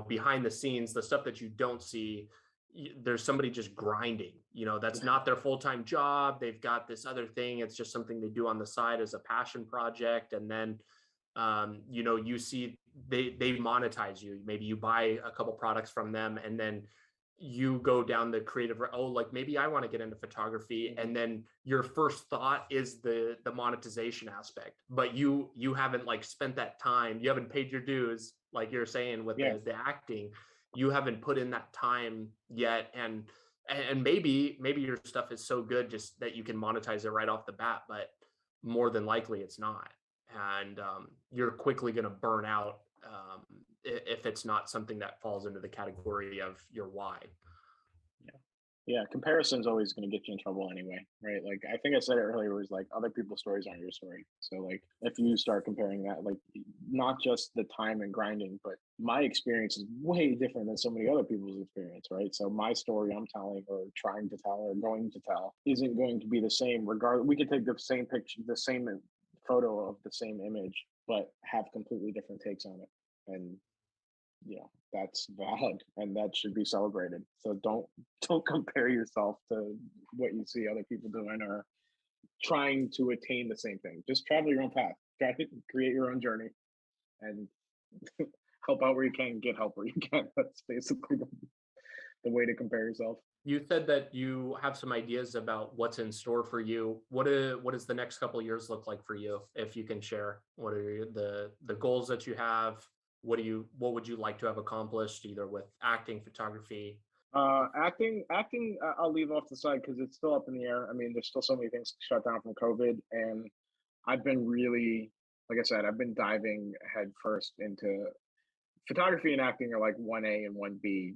[SPEAKER 1] behind the scenes, the stuff that you don't see, there's somebody just grinding. That's not their full-time job. They've got this other thing. It's just something they do on the side as a passion project. And then you see they monetize you. Maybe you buy a couple products from them, and then you go down the creative, like maybe I want to get into photography, and then your first thought is the monetization aspect, but you haven't like spent that time, you haven't paid your dues, like you're saying with the acting, you haven't put in that time yet, and maybe your stuff is so good just that you can monetize it right off the bat, but more than likely it's not, and you're quickly going to burn out if it's not something that falls into the category of your why.
[SPEAKER 2] Yeah, comparison is always going to get you in trouble anyway, right? Like I think I said it earlier, was like other people's stories aren't your story. So like if you start comparing that, like not just the time and grinding, but my experience is way different than so many other people's experience, right? So my story I'm telling or trying to tell or going to tell isn't going to be the same. Regardless, we could take the same picture, the same photo of the same image, but have completely different takes on it, and that's valid and that should be celebrated. So don't compare yourself to what you see other people doing or trying to attain the same thing. Just travel your own path, try to create your own journey, and help out where you can, get help where you can. That's basically the way to compare yourself.
[SPEAKER 1] You said that you have some ideas about what's in store for you. What does the next couple of years look like for you, if you can share? What are the goals that you have? What would you like to have accomplished, either with acting, photography?
[SPEAKER 2] Acting, I'll leave off the side because it's still up in the air. I mean, there's still so many things shut down from COVID, and I've been really, like I said, I've been diving head first into photography and acting are like 1A and 1B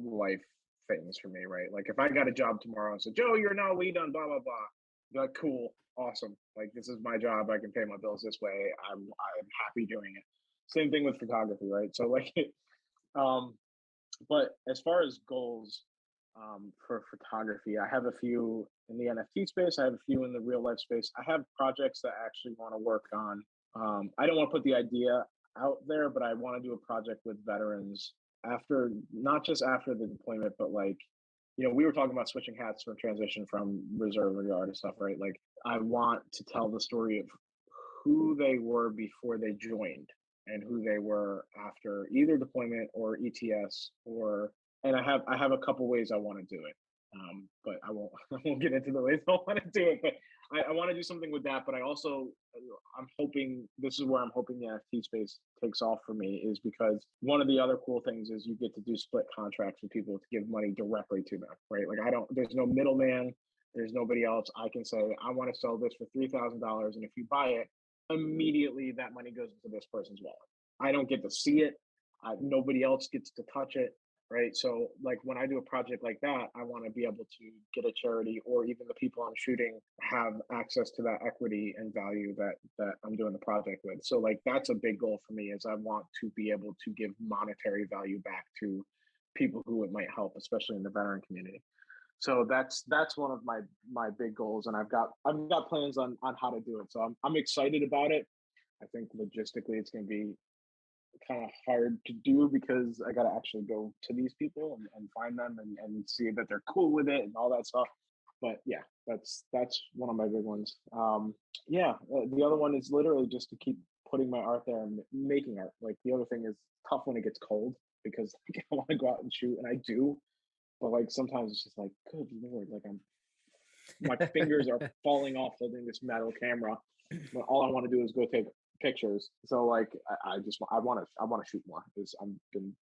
[SPEAKER 2] life things for me, right? Like if I got a job tomorrow and said, Joe, you're now lead on blah blah blah, I'd be like, cool, awesome. Like this is my job. I can pay my bills this way. I'm happy doing it. Same thing with photography, right? So like, but as far as goals for photography, I have a few in the NFT space. I have a few in the real life space. I have projects that I actually want to work on. I don't want to put the idea out there, but I want to do a project with veterans after, not just after the deployment, but like, we were talking about switching hats for transition from reserve or yard and stuff, right? Like I want to tell the story of who they were before they joined and who they were after either deployment or ETS, and I have a couple ways I want to do it. But I won't get into the ways I want to do it, but I want to do something with that. But I'm hoping, this is where I'm hoping the NFT space takes off for me, is because one of the other cool things is you get to do split contracts with people to give money directly to them, right? Like there's no middleman, there's nobody else. I can say, I want to sell this for $3,000. And if you buy it, immediately that money goes into this person's wallet. I don't get to see it. Nobody else gets to touch it, right? So like when I do a project like that, I want to be able to get a charity, or even the people I'm shooting have access to that equity and value that I'm doing the project with. So like that's a big goal for me, is I want to be able to give monetary value back to people who it might help, especially in the veteran community. So that's one of my big goals, and I've got plans on how to do it. So I'm excited about it. I think logistically it's going to be kind of hard to do because I got to actually go to these people and find them and see that they're cool with it and all that stuff. But yeah, that's one of my big ones. The other one is literally just to keep putting my art there and making art. Like the other thing is tough when it gets cold because like, I want to go out and shoot, and I do, but like sometimes it's just like, good lord, like my fingers are falling off holding this metal camera when all I want to do is go take pictures. So like I want to shoot more because I've been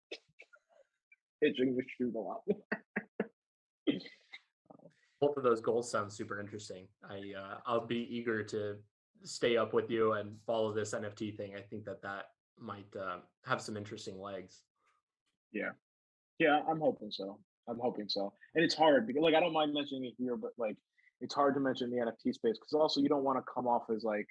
[SPEAKER 2] itching to shoot a lot more.
[SPEAKER 1] Both of those goals sound super interesting. I'll be eager to stay up with you and follow this NFT thing. I think that might have some interesting legs.
[SPEAKER 2] Yeah, I'm hoping so. And it's hard because like I don't mind mentioning it here, but like it's hard to mention the NFT space because also you don't want to come off as like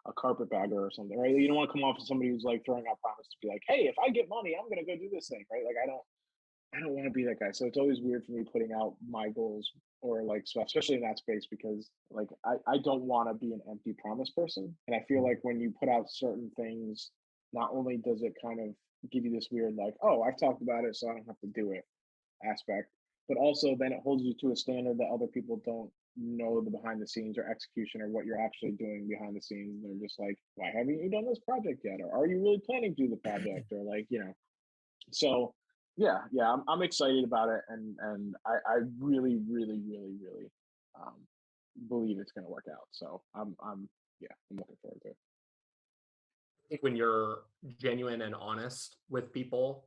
[SPEAKER 2] a carpetbagger or something, right? You don't want to come off as somebody who's like throwing out promise to be like, hey, if I get money, I'm gonna go do this thing, right? Like I don't want to be that guy. So it's always weird for me putting out my goals or like stuff, especially in that space, because like I don't want to be an empty promise person. And I feel like when you put out certain things, not only does it kind of give you this weird like, oh, I've talked about it, so I don't have to do it aspect, but also then it holds you to a standard that other people don't know the behind the scenes or execution or what you're actually doing behind the scenes. They're just like, why haven't you done this project yet? Or are you really planning to do the project? Or like, so yeah, I'm excited about it, and I really, really, really, really believe it's going to work out. So I'm looking forward to it.
[SPEAKER 1] I think when you're genuine and honest with people,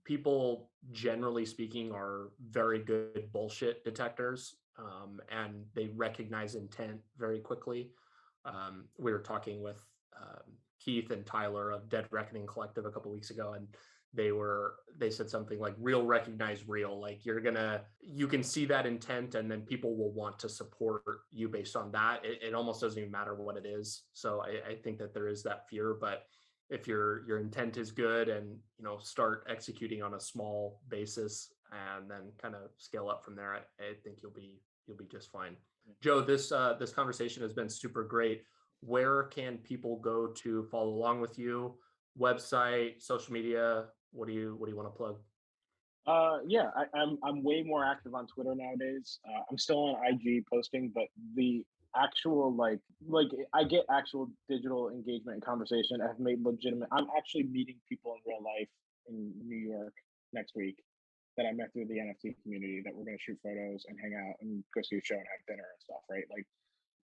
[SPEAKER 1] people generally speaking are very good bullshit detectors, and they recognize intent very quickly. We were talking with Keith and Tyler of Dead Reckoning Collective a couple weeks ago, and they said something like real recognize real. Like you can see that intent, and then people will want to support you based on that. It almost doesn't even matter what it is. So I think that there is that fear, but if your intent is good and start executing on a small basis and then kind of scale up from there, I think you'll be just fine. Joe, this conversation has been super great. Where can people go to follow along with you? Website, social media? What do you want to plug?
[SPEAKER 2] I'm way more active on Twitter nowadays. I'm still on IG posting, but the actual like I get actual digital engagement and conversation. I've made legitimate. I'm actually meeting people in real life in New York next week that I met through the NFT community that we're going to shoot photos and hang out and go see a show and have dinner and stuff, right? Like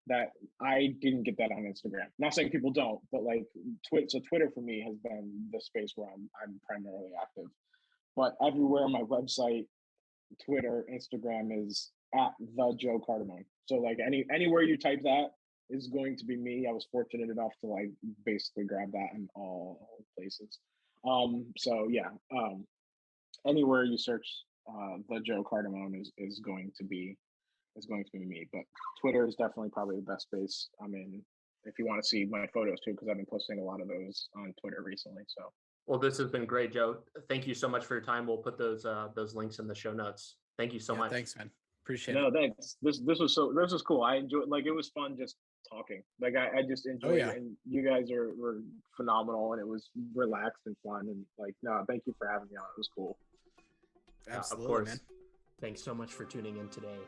[SPEAKER 2] that I didn't get that on Instagram. Not saying people don't, but like Twitter for me has been the space where I'm primarily active. But everywhere, my website, Twitter, Instagram is at the Joe Cardamone. So like anywhere you type that is going to be me. I was fortunate enough to like basically grab that in all places. Anywhere you search the Joe Cardamone is going to be me. But Twitter is definitely probably the best space I'm in if you want to see my photos too, because I've been posting a lot of those on Twitter recently. So
[SPEAKER 1] well, this has been great, Joe. Thank you so much for your time. We'll put those links in the show notes. Thank you so much.
[SPEAKER 3] Thanks, man. Appreciate it.
[SPEAKER 2] No, thanks. This was cool. I enjoyed, like, it was fun just talking. Like I just enjoyed it, and you guys were phenomenal, and it was relaxed and fun. And like, no, thank you for having me on. It was cool.
[SPEAKER 3] Absolutely,
[SPEAKER 1] of course,
[SPEAKER 3] man.
[SPEAKER 1] Thanks so much for tuning in today.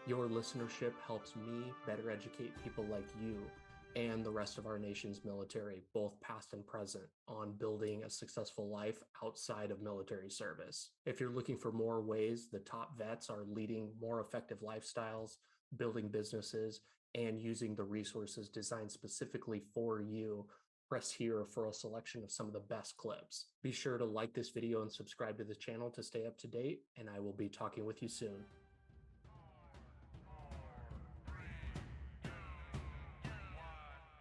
[SPEAKER 1] Your listenership helps me better educate people like you and the rest of our nation's military, both past and present, on building a successful life outside of military service. If you're looking for more ways the top vets are leading more effective lifestyles, building businesses, and using the resources designed specifically for you, press here for a selection of some of the best clips. Be sure to like this video and subscribe to the channel to stay up to date, and I will be talking with you soon.